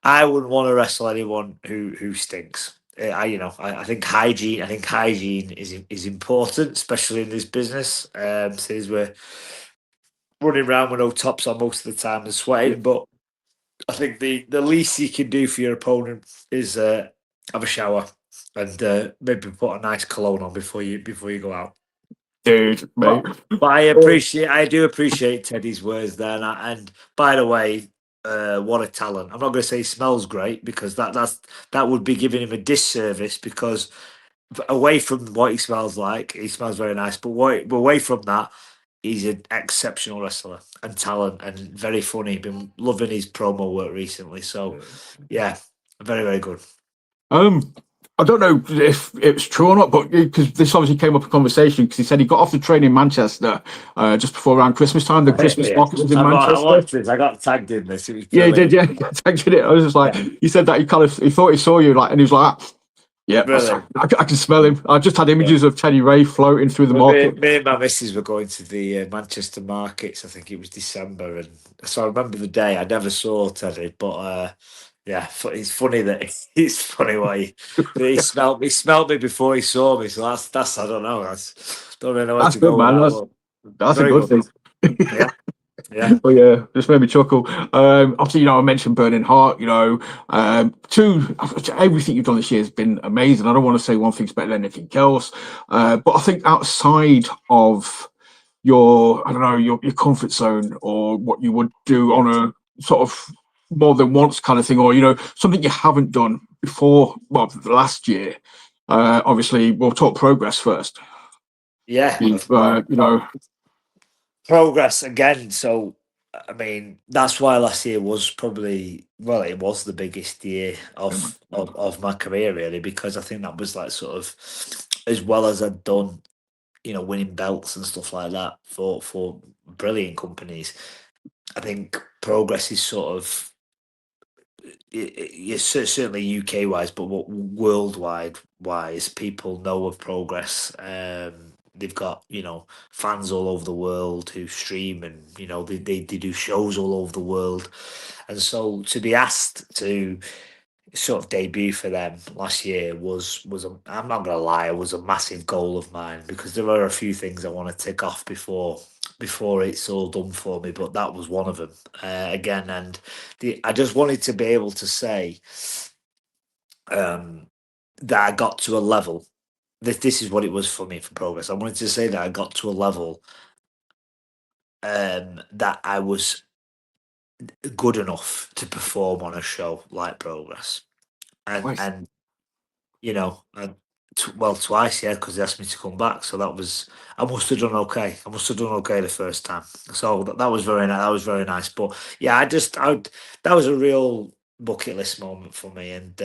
[SPEAKER 2] I wouldn't want to wrestle anyone who stinks. I think hygiene. Is important, especially in this business. Since we're running around with no tops on most of the time and sweating, but I think the least you can do for your opponent is have a shower and maybe put a nice cologne on before you go out.
[SPEAKER 1] Dude, mate.
[SPEAKER 2] But I do appreciate Teddy's words there. And by the way, what a talent! I'm not going to say he smells great because that would be giving him a disservice because away from what he smells like, he smells very nice. But away from that, he's an exceptional wrestler and talent and very funny. Been loving his promo work recently. So, yeah, very, very good.
[SPEAKER 1] I don't know if it's true or not, but because this obviously came up in conversation because he said he got off the train in Manchester just before around Christmas time. The Christmas market was in Manchester.
[SPEAKER 2] I watched this. I got tagged in this.
[SPEAKER 1] He did. Yeah, tagged in it. I was just like, he said that he thought he saw you, like, and he was like, yeah, I can smell him. I just had images of Teddy Ray floating through the market.
[SPEAKER 2] Me and my missus were going to the Manchester markets. I think it was December, and so I remember the day. I never saw Teddy, but yeah, it's funny that it's funny why he smelled me before he saw me. So that's I don't know. Don't really know what to
[SPEAKER 1] go. Man, that's a good thing.
[SPEAKER 2] Yeah. Yeah.
[SPEAKER 1] Well, yeah, just made me chuckle. Obviously, I mentioned Burning Heart. Everything you've done this year has been amazing. I don't want to say one thing's better than anything else, but I think outside of your comfort zone or what you would do on a sort of more than once kind of thing, or something you haven't done before. Well, the last year, obviously, we'll talk progress first.
[SPEAKER 2] Yeah, progress again. So, I mean, that's why last year was probably it was the biggest year of my career, really, because I think that was like sort of as well as I'd done, winning belts and stuff like that for brilliant companies. I think progress is sort of certainly UK wise, but worldwide wise, people know of progress. they've got fans all over the world who stream, and they do shows all over the world. And so to be asked to sort of debut for them last year I'm not gonna lie, it was a massive goal of mine, because there are a few things I want to tick off before it's all done for me, but that was one of them. Again, and I just wanted to be able to say that I got to a level. This is what it was for me for Progress. I wanted to say that I got to a level that I was good enough to perform on a show like Progress, and
[SPEAKER 1] Nice.
[SPEAKER 2] and well, twice, yeah, because they asked me to come back. So I must have done okay. I must have done okay the first time. So that was very nice. That was very nice. But yeah, that was a real bucket list moment for me. And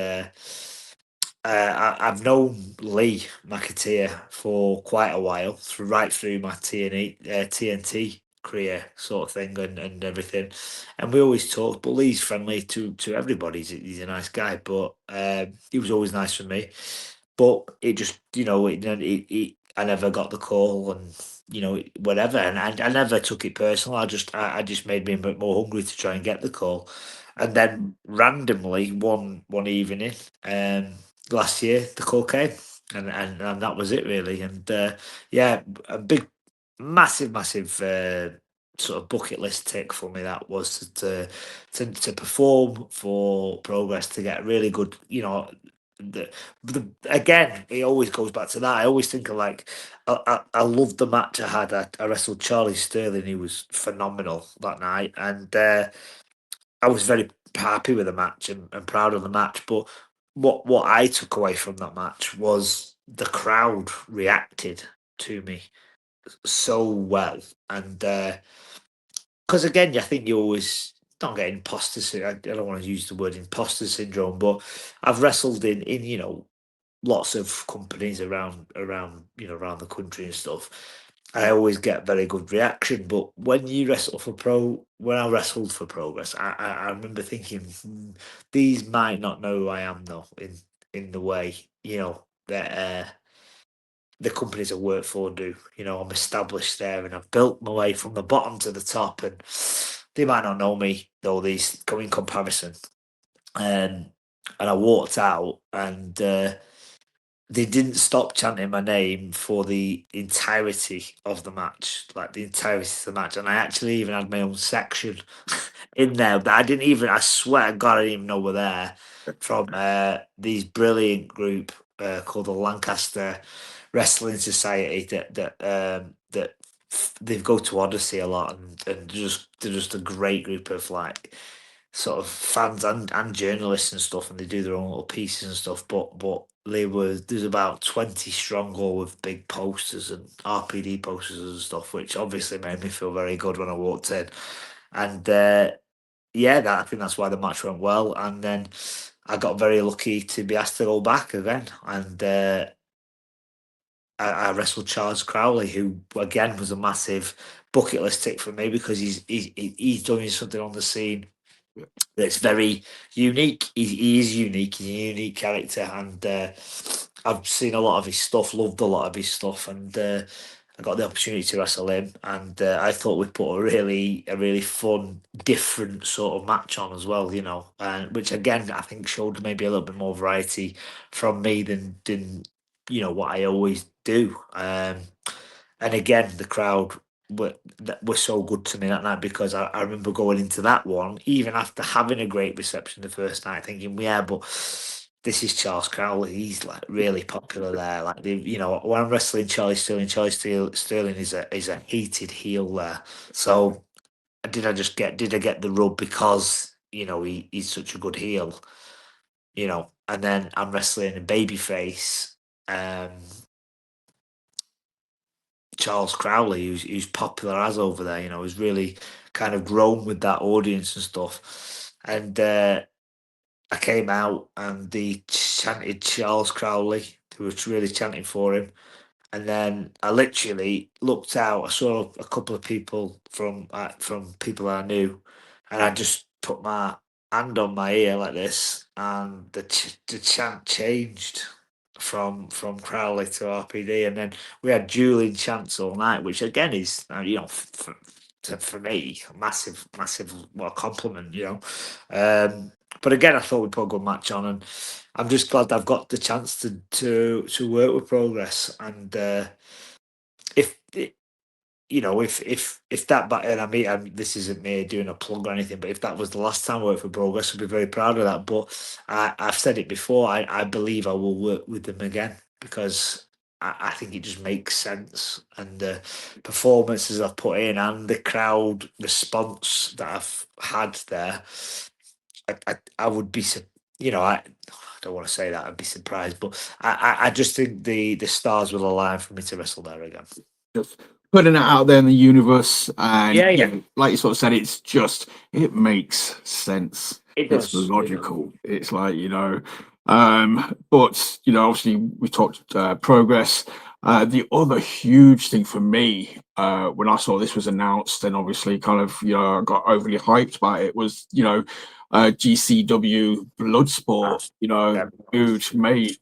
[SPEAKER 2] I've known Lee McAteer for quite a while, right through my TNT career, sort of thing, and everything. And we always talk. But Lee's friendly to everybody. He's a nice guy. But he was always nice for me. But it just, I never got the call, and whatever, and I never took it personal. I just made me a bit more hungry to try and get the call, and then randomly one evening, last year the call came, and that was it really. And yeah, a big, massive sort of bucket list tick for me, that was to perform for Progress, to get really good, again, it always goes back to that. I always think of, like, I loved the match I had. I wrestled Charlie Sterling. He was phenomenal that night, and I was very happy with the match, and proud of the match. But what I took away from that match was the crowd reacted to me so well, and because again, I think you always don't get imposter syndrome. I don't want to use the word imposter syndrome, but I've wrestled in lots of companies around the country and stuff. I always get very good reaction, but when when I wrestled for Progress, I remember thinking, these might not know who I am though, in the way that the companies I work for do. I'm established there, and I've built my way from the bottom to the top, and they might not know me though. These go in comparison, and I walked out, and they didn't stop chanting my name for the entirety of the match, like the entirety of the match. And I actually even had my own section in there, but I swear to God, I didn't even know were there, from these brilliant group called the Lancaster Wrestling Society, that they go to Odyssey a lot, and they're just a great group of, like, sort of fans and journalists and stuff, and they do their own little pieces and stuff. But there's about 20 strong, all with big posters and RPD posters and stuff, which obviously made me feel very good when I walked in. And yeah, I think that's why the match went well. And then I got very lucky to be asked to go back again, and I wrestled Charles Crowley, who again was a massive bucket list tick for me, because he's doing something on the scene that's very unique. He is unique. He's a unique character, and I've seen a lot of his stuff, loved a lot of his stuff, and I got the opportunity to wrestle him, and I thought we'd put a really fun, different sort of match on as well, and which again I think showed maybe a little bit more variety from me than what I always do. And again, the crowd were so good to me that night, because I remember going into that one, even after having a great reception the first night, thinking, yeah, but this is Charles Crowley. He's, like, really popular there. Like, when I'm wrestling Charlie Sterling is a heated heel there. So did I get the rub because he's such a good heel, and then I'm wrestling a babyface. Charles Crowley, who's popular as over there, who's really kind of grown with that audience and stuff. And I came out, and they chanted Charles Crowley. They were really chanting for him. And then I literally looked out. I saw a couple of people from people I knew, and I just put my hand on my ear like this, and the chant changed. from Crowley to RPD, and then we had dueling chants all night, which again is for me massive compliment, but again, I thought we put a good match on, and I'm just glad I've got the chance to work with Progress, and if if that and this isn't me doing a plug or anything, but if that was the last time I worked for Progress, I'd be very proud of that. But I've said it before, I believe I will work with them again, because I think it just makes sense, and the performances I've put in and the crowd response that I've had there, I would be I don't want to say that I'd be surprised, but I just think the stars will align for me to wrestle there again.
[SPEAKER 1] Just putting it out there in the universe, and
[SPEAKER 2] Yeah.
[SPEAKER 1] like you sort of said, it makes sense. It's logical. It's like, but obviously we talked Progress. The other huge thing for me, when I saw this was announced, and obviously kind of I got overly hyped by it, was GCW Bloodsport. Dude, mate.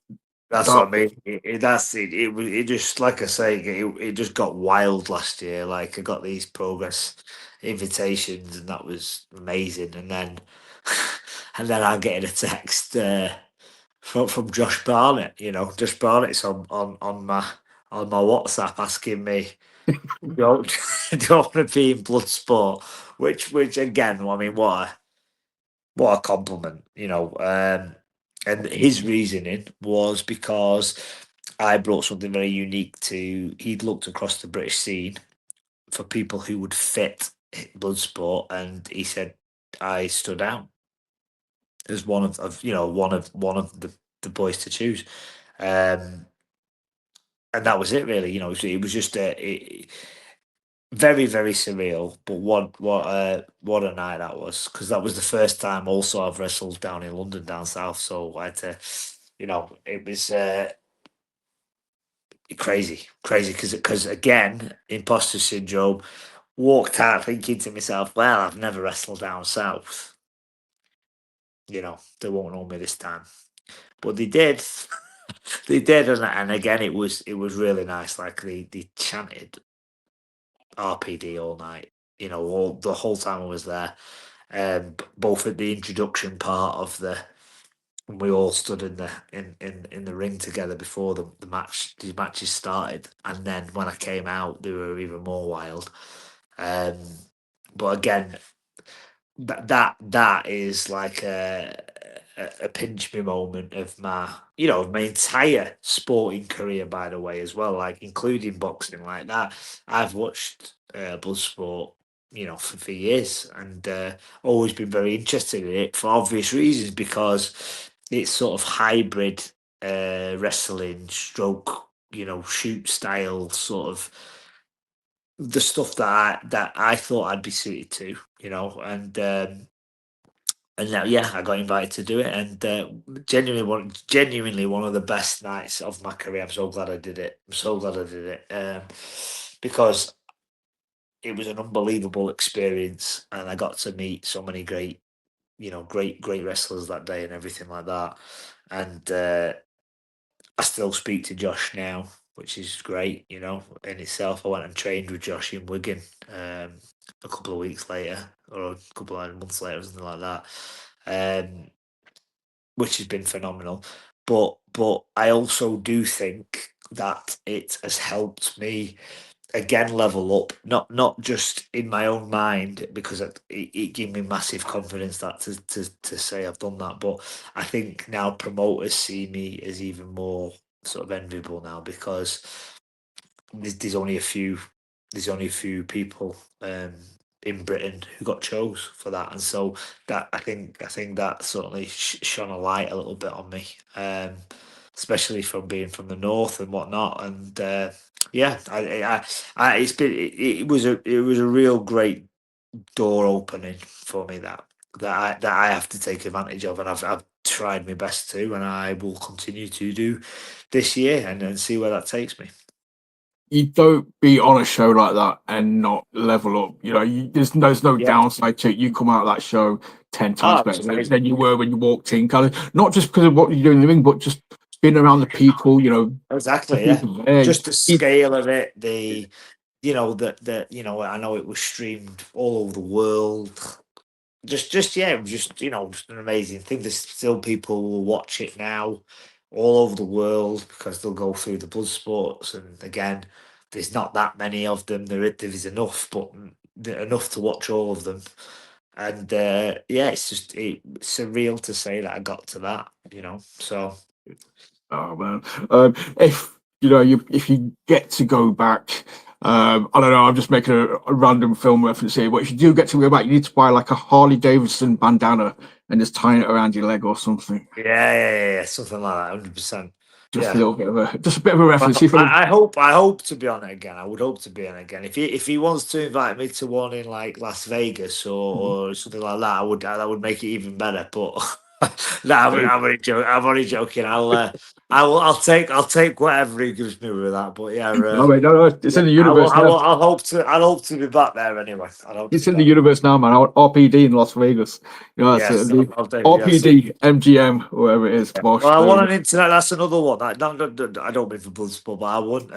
[SPEAKER 2] That's what I mean. That's it. It just, like I say, it just got wild last year. Like, I got these Progress invitations, and that was amazing. And then, I'm getting a text from Josh Barnett. Josh Barnett's on my WhatsApp asking me, "Don't don't want to be in Bloodsport?" Which again, I mean, what a compliment, and his reasoning was because I brought something very unique he'd looked across the British scene for people who would fit Bloodsport, and he said I stood out as one of the boys to choose. And that was it, really. It was just very, very surreal, but what a night that was, because that was the first time also I've wrestled down in London, down south. So I had to, it was crazy, because again, imposter syndrome. Walked out thinking to myself, well, I've never wrestled down south. They won't know me this time, but they did. They did, and again, it was really nice. Like, they chanted RPD all night. All the whole time I was there. Both at the introduction part of and we all stood in the ring together before the matches started, and then when I came out, they were even more wild. But again, that is like a pinch me moment of my entire sporting career, by the way, as well, like including boxing. Like that, I've watched Bloodsport, for years, and always been very interested in it for obvious reasons, because it's sort of hybrid wrestling stroke, shoot style, sort of the stuff that I thought I'd be suited to, and now, I got invited to do it, and genuinely one of the best nights of my career. I'm so glad I did it. Because it was an unbelievable experience, and I got to meet so many great wrestlers that day and everything like that. And I still speak to Josh now, which is great, in itself. I went and trained with Josh in Wigan a couple of weeks later, or a couple of months later, something like that, which has been phenomenal. But I also do think that it has helped me again level up, not just in my own mind, because it gave me massive confidence that to say I've done that, but I think now promoters see me as even more sort of enviable now, because there's only a few people in Britain who got chose for that, and so that I think that certainly shone a light a little bit on me, especially from being from the north and whatnot. And it was a real great door opening for me that I have to take advantage of, and I've tried my best to, and I will continue to do this year, and then see where that takes me.
[SPEAKER 1] You don't be on a show like that and not level up. There's no downside to it. You come out of that show 10 times better than you were when you walked in. Kind of not just because of what you're doing in the ring, but just been around the people, you know,
[SPEAKER 2] Exactly,
[SPEAKER 1] the
[SPEAKER 2] yeah.
[SPEAKER 1] people there.
[SPEAKER 2] Just the scale of it, you know, you know, I know it was streamed all over the world. Just yeah, it was just, you know, just an amazing thing. There's still people who will watch it now all over the world because they'll go through the blood sports, and again, there's not that many of them. There is enough, but enough to watch all of them. And yeah, it's just it's surreal to say that I got to that, you know. So
[SPEAKER 1] Oh man, if you know, if you get to go back, I don't know, I'm just making a random film reference here, but if you do get to go back, you need to buy like a Harley Davidson bandana and just tie it around your leg or something.
[SPEAKER 2] yeah, something like that, 100%.
[SPEAKER 1] Just a
[SPEAKER 2] Yeah.
[SPEAKER 1] little bit of just a bit of a reference.
[SPEAKER 2] Well, I hope to be on it again. I would hope to be on it again. If he wants to invite me to one in like Las Vegas or something like that, that would make it even better. But no, I'm only joking. I'll take whatever he gives me with that. But yeah,
[SPEAKER 1] No, wait, no, it's
[SPEAKER 2] yeah,
[SPEAKER 1] in the universe now.
[SPEAKER 2] I'll hope to be back there anyway. I'll hope to
[SPEAKER 1] It's
[SPEAKER 2] be
[SPEAKER 1] in the
[SPEAKER 2] back.
[SPEAKER 1] universe now, man. RPD in Las Vegas. You know, that's
[SPEAKER 2] Yes,
[SPEAKER 1] the
[SPEAKER 2] yes.
[SPEAKER 1] RPD MGM, whoever it is. Bosh,
[SPEAKER 2] Well, I want
[SPEAKER 1] there.
[SPEAKER 2] an internet. That's another one. I don't mean for Bloodsport, but I want.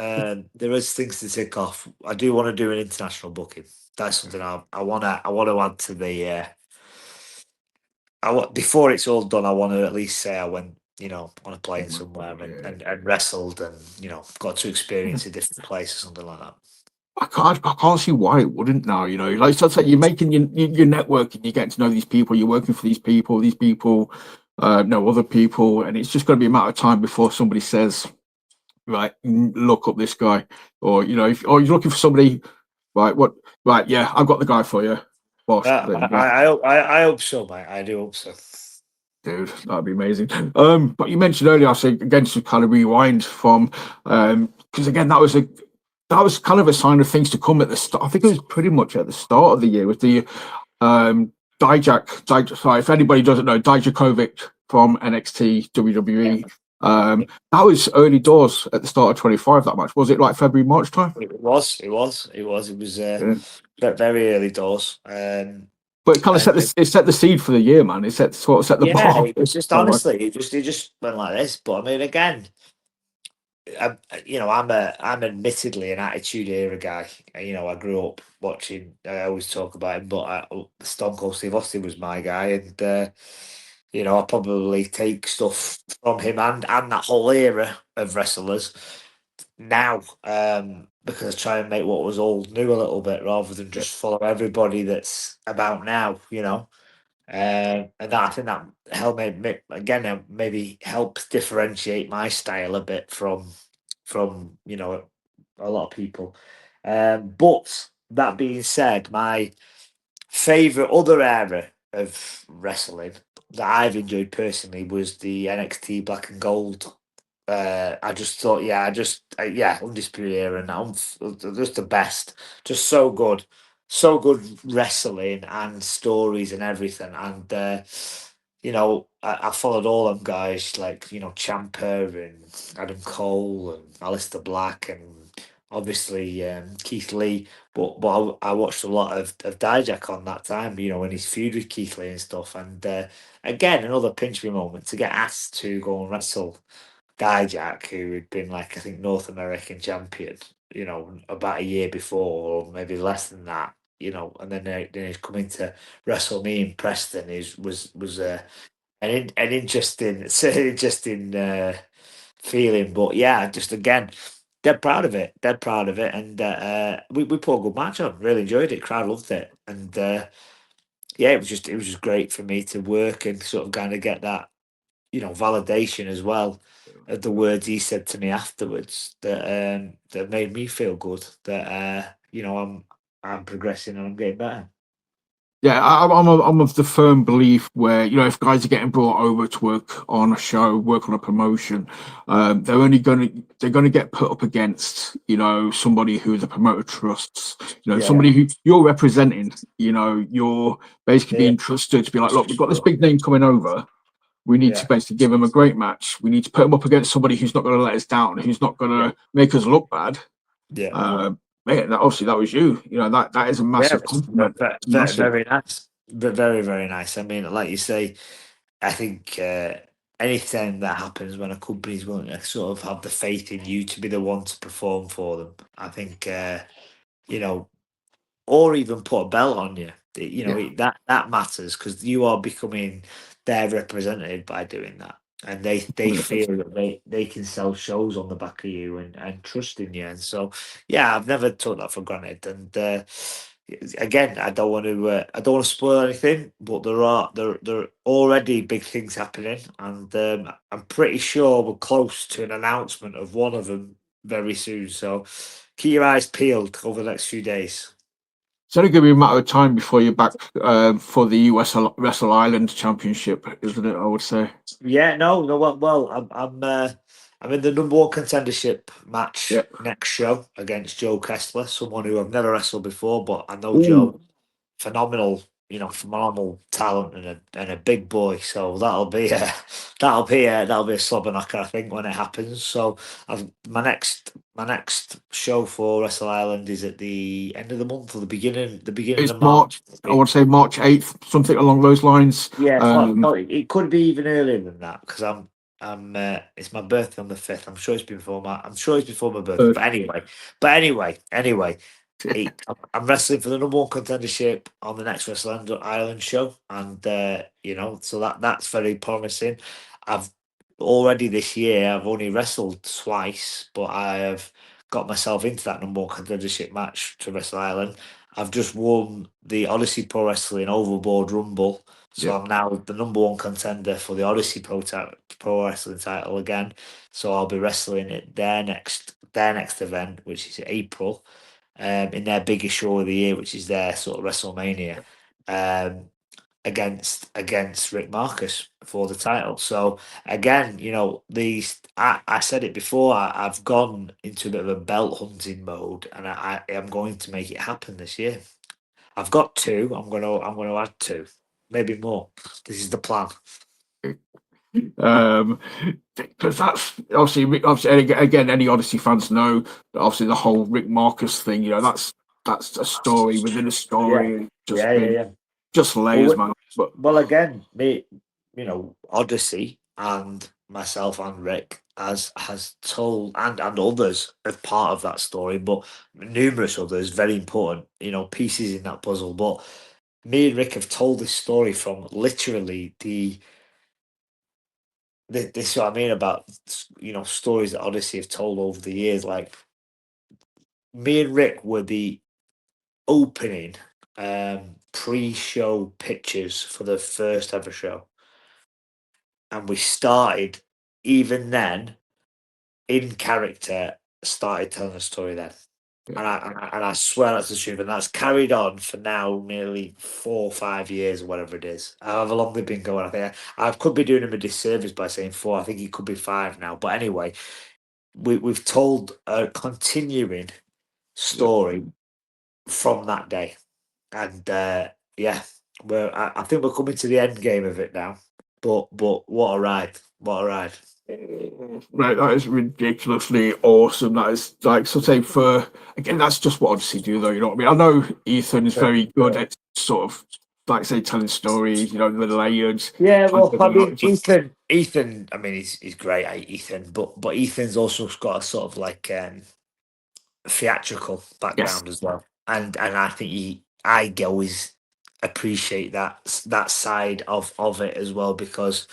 [SPEAKER 2] There is things to tick off. I do want to do an international booking. That's something I want to. I want to add to the. Before it's all done. I want to at least say I went. You know, on a plane somewhere and wrestled and got to experience a different place or something like that.
[SPEAKER 1] I can't see why it wouldn't now. You know, like so you're making your networking, you're getting to know these people, you're working for these people know other people, and it's just going to be a matter of time before somebody says, right, look up this guy, or you know, or you're looking for somebody, right? What, right? Yeah, I've got the guy for you, boss. There you go.
[SPEAKER 2] I hope so, mate. I do hope so.
[SPEAKER 1] Dude, that'd be amazing. But you mentioned earlier, I say again to kind of rewind from, because again that was kind of a sign of things to come at the start. I think it was pretty much at the start of the year with the Sorry, if anybody doesn't know, Dijakovic from NXT WWE. That was early doors at the start of 25. That match was it like February, March time?
[SPEAKER 2] It was. Very early doors.
[SPEAKER 1] But it kind of
[SPEAKER 2] And
[SPEAKER 1] set the seed for the year, man. It sort of set the
[SPEAKER 2] yeah,
[SPEAKER 1] bar.
[SPEAKER 2] it was just honestly, it just went like this. But I mean, again, I'm admittedly an Attitude Era guy. I grew up watching. I always talk about him, but Stone Cold Steve Austin was my guy, and I probably take stuff from him and that whole era of wrestlers now, because I try and make what was old new a little bit rather than just follow everybody that's about now. And that I think that helped again maybe helps differentiate my style a bit from a lot of people. But that being said, my favorite other era of wrestling that I've enjoyed personally was the NXT Black and Gold. I just thought, yeah, Undisputed Era, and just the best, just so good wrestling and stories and everything. And I followed all them guys like Ciampa and Adam Cole and Alistair Black and obviously Keith Lee. But I watched a lot of Dijak on that time, when he's feud with Keith Lee and stuff. And again, another pinch me moment to get asked to go and wrestle Dijak, who had been like I think North American champion, about a year before or maybe less than that, and then he's coming to wrestle me in Preston was an interesting, it's an interesting feeling. But yeah, just again, dead proud of it, and we put a good match on. Really enjoyed it. Crowd loved it, and yeah, it was just great for me to work and sort of kind of get that validation as well of the words he said to me afterwards that made me feel good that I'm progressing and I'm getting better.
[SPEAKER 1] Yeah, I'm of the firm belief where if guys are getting brought over to work on a show, work on a promotion, they're gonna get put up against somebody who the promoter trusts, somebody who you're representing, you're basically being trusted to be like, look, we've got this big name coming over. We need to basically give him a great match. We need to put him up against somebody who's not going to let us down, who's not going to make us look bad.
[SPEAKER 2] Yeah.
[SPEAKER 1] Man, obviously that was you. That is a massive compliment.
[SPEAKER 2] Very nice. But very, very nice. I mean, like you say, I think anything that happens when a company's willing to sort of have the faith in you to be the one to perform for them, I think you know, or even put a belt on you. You know, that matters because you are becoming their representative by doing that, and they feel that they can sell shows on the back of you and trust in you. And so, yeah, I've never took that for granted. And again, I don't want to spoil anything, but there are already big things happening, and I'm pretty sure we're close to an announcement of one of them very soon. So keep your eyes peeled over the next few days.
[SPEAKER 1] It's only going to be a matter of time before you're back for the US Wrestle Island Championship, isn't it? I would say.
[SPEAKER 2] Yeah, no. Well, I'm in the number one contendership match
[SPEAKER 1] Yeah.
[SPEAKER 2] next show against Joe Kessler, someone who I've never wrestled before, but I know
[SPEAKER 1] Ooh.
[SPEAKER 2] Joe, phenomenal, phenomenal talent and a big boy. So that'll be a slobber knocker, I think, when it happens. So my next show for Wrestle Island is at the end of the month or the beginning
[SPEAKER 1] It's
[SPEAKER 2] of
[SPEAKER 1] March.
[SPEAKER 2] March.
[SPEAKER 1] I would say March 8th, something along those lines.
[SPEAKER 2] Yeah, it could be even earlier than that because it's my birthday on the 5th. I'm sure it's before my birthday.
[SPEAKER 1] Uh,
[SPEAKER 2] But anyway, I'm wrestling for the number one contendership on the next Wrestling Island show, and so that's very promising. I've already this year I've only wrestled twice, but I have got myself into that number one contendership match to Wrestle Island. I've just won the Odyssey Pro Wrestling Overboard Rumble, so
[SPEAKER 1] yeah.
[SPEAKER 2] I'm now the number one contender for the Odyssey Pro Wrestling title again. So I'll be wrestling at their next event, which is April, in their biggest show of the year, which is their sort of WrestleMania, um, against Rick Marcus for the title. So again, I said it before. I've gone into a bit of a belt hunting mode, and I am going to make it happen this year. I've got two. I'm gonna add two, maybe more. This is the plan.
[SPEAKER 1] Um, because that's obviously, and again, any Odyssey fans know that obviously the whole Rick Marcus thing. That's a story within a
[SPEAKER 2] Yeah,
[SPEAKER 1] story. Just
[SPEAKER 2] yeah, yeah,
[SPEAKER 1] been
[SPEAKER 2] yeah.
[SPEAKER 1] just layers,
[SPEAKER 2] Well,
[SPEAKER 1] man. But
[SPEAKER 2] well, again, me, Odyssey and myself and Rick has told and others as part of that story, but numerous others very important, pieces in that puzzle. But me and Rick have told this story from literally this is what I mean about stories that Odyssey have told over the years. Like me and Rick were the opening pre-show pictures for the first ever show, and we started even then in character. Started telling a story then,
[SPEAKER 1] yeah,
[SPEAKER 2] and I swear that's the truth, and that's carried on for now nearly 4 or 5 years or whatever it is. However long they've been going, I think I could be doing him a disservice by saying 4. I think it could be 5 now. But anyway, we've told a continuing
[SPEAKER 1] yeah.
[SPEAKER 2] story from that day, and yeah, I think we're coming to the end game of it now. But what a ride! What a ride!
[SPEAKER 1] Right, that is ridiculously awesome. That is like so say for again, that's just what Odyssey do though, you know what I mean? I know Ethan is very good at sort of like say telling stories, the layered
[SPEAKER 2] Yeah,
[SPEAKER 1] type
[SPEAKER 2] well,
[SPEAKER 1] of
[SPEAKER 2] I mean,
[SPEAKER 1] but
[SPEAKER 2] Ethan. I mean, he's great, Ethan. But Ethan's also got a sort of like theatrical
[SPEAKER 1] yes,
[SPEAKER 2] background as well, and I think I always appreciate that side of it as well because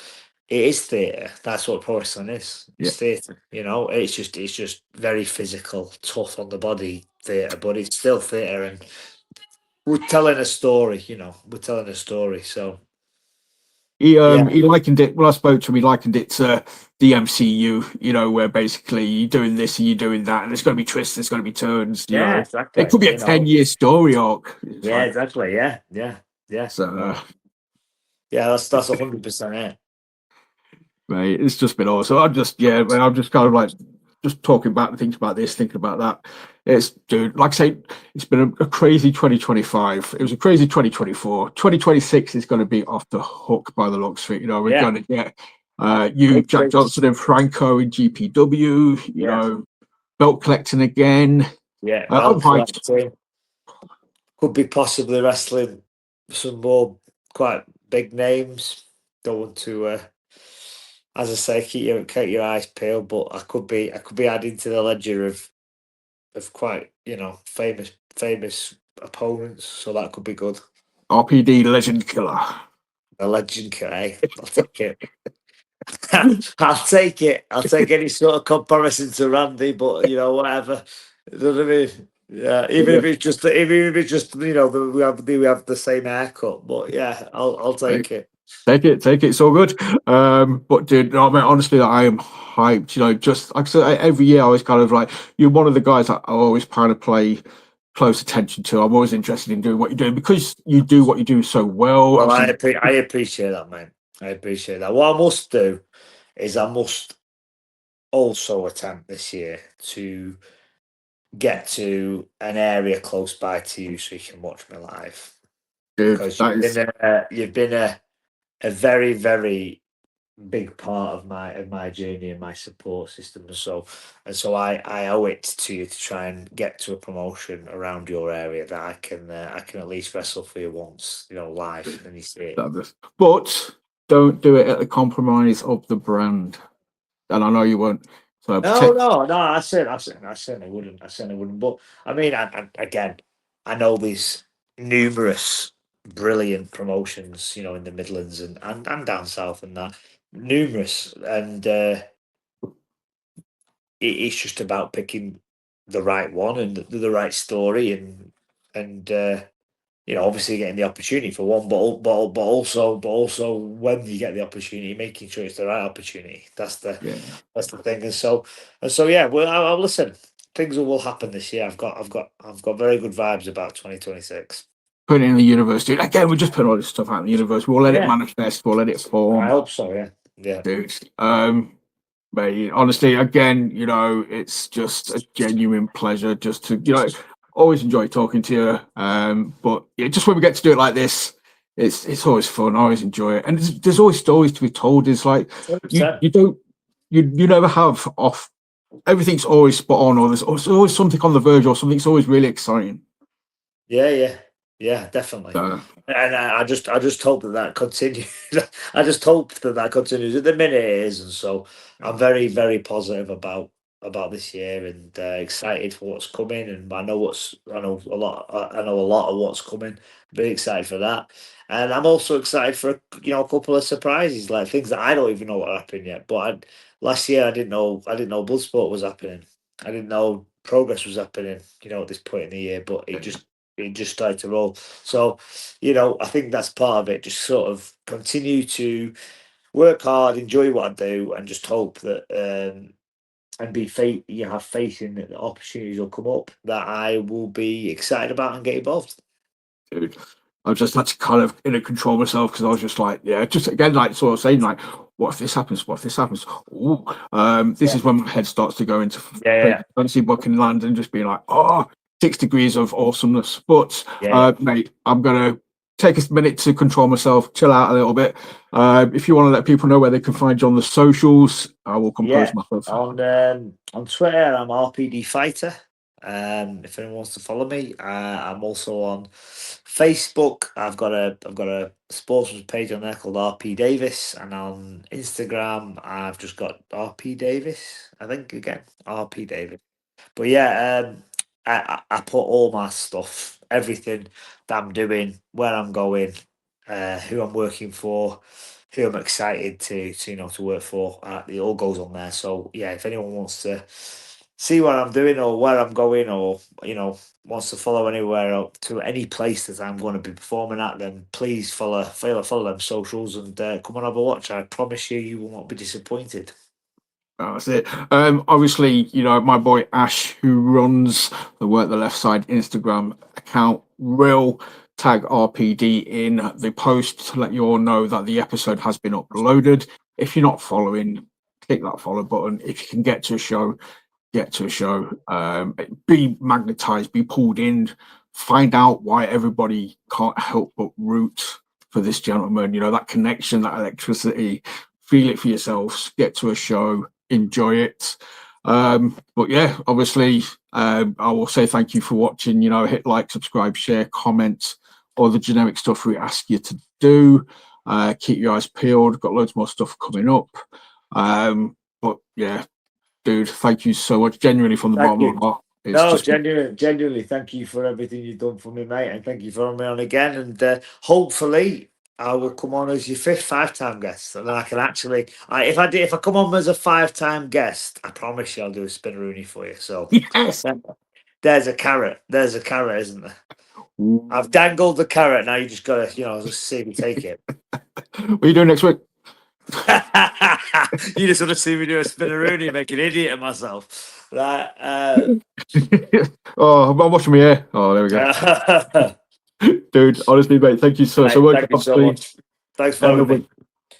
[SPEAKER 2] it is theatre. That's what pro wrestling is.
[SPEAKER 1] yeah.
[SPEAKER 2] It's theatre. It's just very physical, tough on the body theatre, but it's still theatre, and we're telling a story. We're telling a story. So yeah,
[SPEAKER 1] He likened it when I spoke to him, he likened it to the MCU, where basically you're doing this and you're doing that, and there's gonna be twists, there's gonna be turns,
[SPEAKER 2] yeah,
[SPEAKER 1] It
[SPEAKER 2] exactly.
[SPEAKER 1] could be a 10-year story arc. It's
[SPEAKER 2] Yeah,
[SPEAKER 1] like
[SPEAKER 2] exactly. Yeah, yeah, yeah.
[SPEAKER 1] so
[SPEAKER 2] No, yeah, that's 100% it.
[SPEAKER 1] mate, it's just been awesome. I'm just kind of like just talking about the things about this, thinking about that. It's dude, like I say, it's been a crazy 2025. It was a crazy 2024. 2026 is going to be off the hook by the looks of it. We're
[SPEAKER 2] Yeah,
[SPEAKER 1] going to get you,
[SPEAKER 2] big
[SPEAKER 1] Jack
[SPEAKER 2] things.
[SPEAKER 1] Johnson and Franco in GPW,
[SPEAKER 2] Yeah,
[SPEAKER 1] belt collecting again.
[SPEAKER 2] yeah.
[SPEAKER 1] I'm
[SPEAKER 2] Belt
[SPEAKER 1] hyped.
[SPEAKER 2] collecting could be possibly wrestling some more quite big names. Don't want to as I say, keep your eyes peeled. But I could be adding to the ledger of quite famous opponents, so that could be good.
[SPEAKER 1] RPD Legend Killer.
[SPEAKER 2] A legend, eh? I'll take it. I'll take it. I'll take any sort of comparison to Randy, but whatever. You know what I mean? Yeah, even if it's just we have the same haircut, but yeah, I'll take it.
[SPEAKER 1] Take it. It's all good. But dude, no, I mean, honestly, I am hyped. Just like I said, every year I was kind of like, you're one of the guys that I always kind of play close attention to. I'm always interested in doing what you're doing because you do what you do so well.
[SPEAKER 2] Well, I appreciate that, mate. I appreciate that. What I must do is I must also attempt this year to get to an area close by to you so you can watch me live.
[SPEAKER 1] Dude,
[SPEAKER 2] Because you've been a very, very big part of my journey and my support system, and so I owe it to you to try and get to a promotion around your area that I can at least wrestle for you once, live, and you see it.
[SPEAKER 1] But don't do it at the compromise of the brand, and I know you won't. So
[SPEAKER 2] No. I certainly wouldn't. I certainly wouldn't. But I mean, again, I know these numerous brilliant promotions, in the Midlands and down south and that numerous, and it's just about picking the right one and the right story, and obviously getting the opportunity for one, but also when you get the opportunity, making sure it's the right opportunity. That's the thing. And so yeah. Well, I'll listen. Things will happen this year. I've got very good vibes about 2026.
[SPEAKER 1] Put it in the universe, dude. Again, we're just putting all this stuff out in the universe. We'll let it manifest. We'll let it form.
[SPEAKER 2] I hope so. Yeah.
[SPEAKER 1] Dude. But honestly, again, it's just a genuine pleasure just to, always enjoy talking to you. But just when we get to do it like this, it's always fun. I always enjoy it, and there's always stories to be told. It's like you never have off. Everything's always spot on, or there's always something on the verge, or something's always really exciting.
[SPEAKER 2] Yeah, definitely. And I just hope that continues. I just hope that continues. At the minute it is, and so I'm very, very positive about this year and excited for what's coming. And I know a lot of what's coming. Very excited for that, and I'm also excited for a couple of surprises, like things that I don't even know what are happening yet. But last year I didn't know Bloodsport was happening. I didn't know Progress was happening. At this point in the year, but it just started to roll. So, I think that's part of it. Just sort of continue to work hard, enjoy what I do, and just hope that and you have faith in that the opportunities will come up that I will be excited about and get involved.
[SPEAKER 1] Dude, I just had to kind of control myself because I was just like, just again, like sort of saying, like, what if this happens? What if this happens? Ooh. This is when my head starts to go into fancy booking land and just being like, 6 degrees of awesomeness. But mate, I'm gonna take a minute to control myself, chill out a little bit. If you want to let people know where they can find you on the socials, I will compose myself.
[SPEAKER 2] On Twitter, I'm RPD Fighter. If anyone wants to follow me, I'm also on Facebook. I've got a sportsman's page on there called RP Davis, and on Instagram, I've just got RP Davis. I think again RP Davis. But yeah, I put all my stuff, everything that I'm doing, where I'm going, who I'm working for, who I'm excited to work for. It all goes on there. So yeah, if anyone wants to see what I'm doing or where I'm going, or wants to follow anywhere up to any place that I'm going to be performing at, then please follow them socials and come and have a watch. I promise you will not be disappointed.
[SPEAKER 1] That's it. Obviously, my boy Ash, who runs the Work the Left Side Instagram account, will tag RPD in the post to let you all know that the episode has been uploaded. If you're not following, click that follow button. If you can get to a show, get to a show. Be magnetized, be pulled in, find out why everybody can't help but root for this gentleman. That connection, that electricity. Feel it for yourselves. Get to a show. Enjoy it. But yeah, obviously, I will say thank you for watching. Hit like, subscribe, share, comment, all the generic stuff we ask you to do. Keep your eyes peeled. Got loads more stuff coming up. But yeah, dude, thank you so much, genuinely from the
[SPEAKER 2] Thank
[SPEAKER 1] bottom
[SPEAKER 2] you.
[SPEAKER 1] of my heart. It's
[SPEAKER 2] No,
[SPEAKER 1] just
[SPEAKER 2] genuinely, thank you for everything you've done for me, mate, and thank you for having me on again. And hopefully, I will come on as your fifth 5-time guest, and then I can actually, if I come on as a 5-time guest, I promise you, I'll do a spinneroonie for you. So
[SPEAKER 1] yes.
[SPEAKER 2] there's a carrot. There's a carrot, isn't there? I've dangled the carrot. Now you just gotta, just see me take it.
[SPEAKER 1] What are you doing next week?
[SPEAKER 2] You just want to see me do a spinneroonie and make an idiot of myself. Right.
[SPEAKER 1] Oh, I'm washing my hair. Oh, there we go. Dude, honestly, mate, thank you so
[SPEAKER 2] Mate,
[SPEAKER 1] much.
[SPEAKER 2] thank you so much. Thanks for having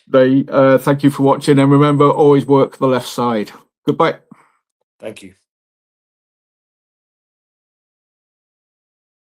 [SPEAKER 2] me.
[SPEAKER 1] Thank you for watching, and remember, always work the left side. Goodbye.
[SPEAKER 2] Thank you.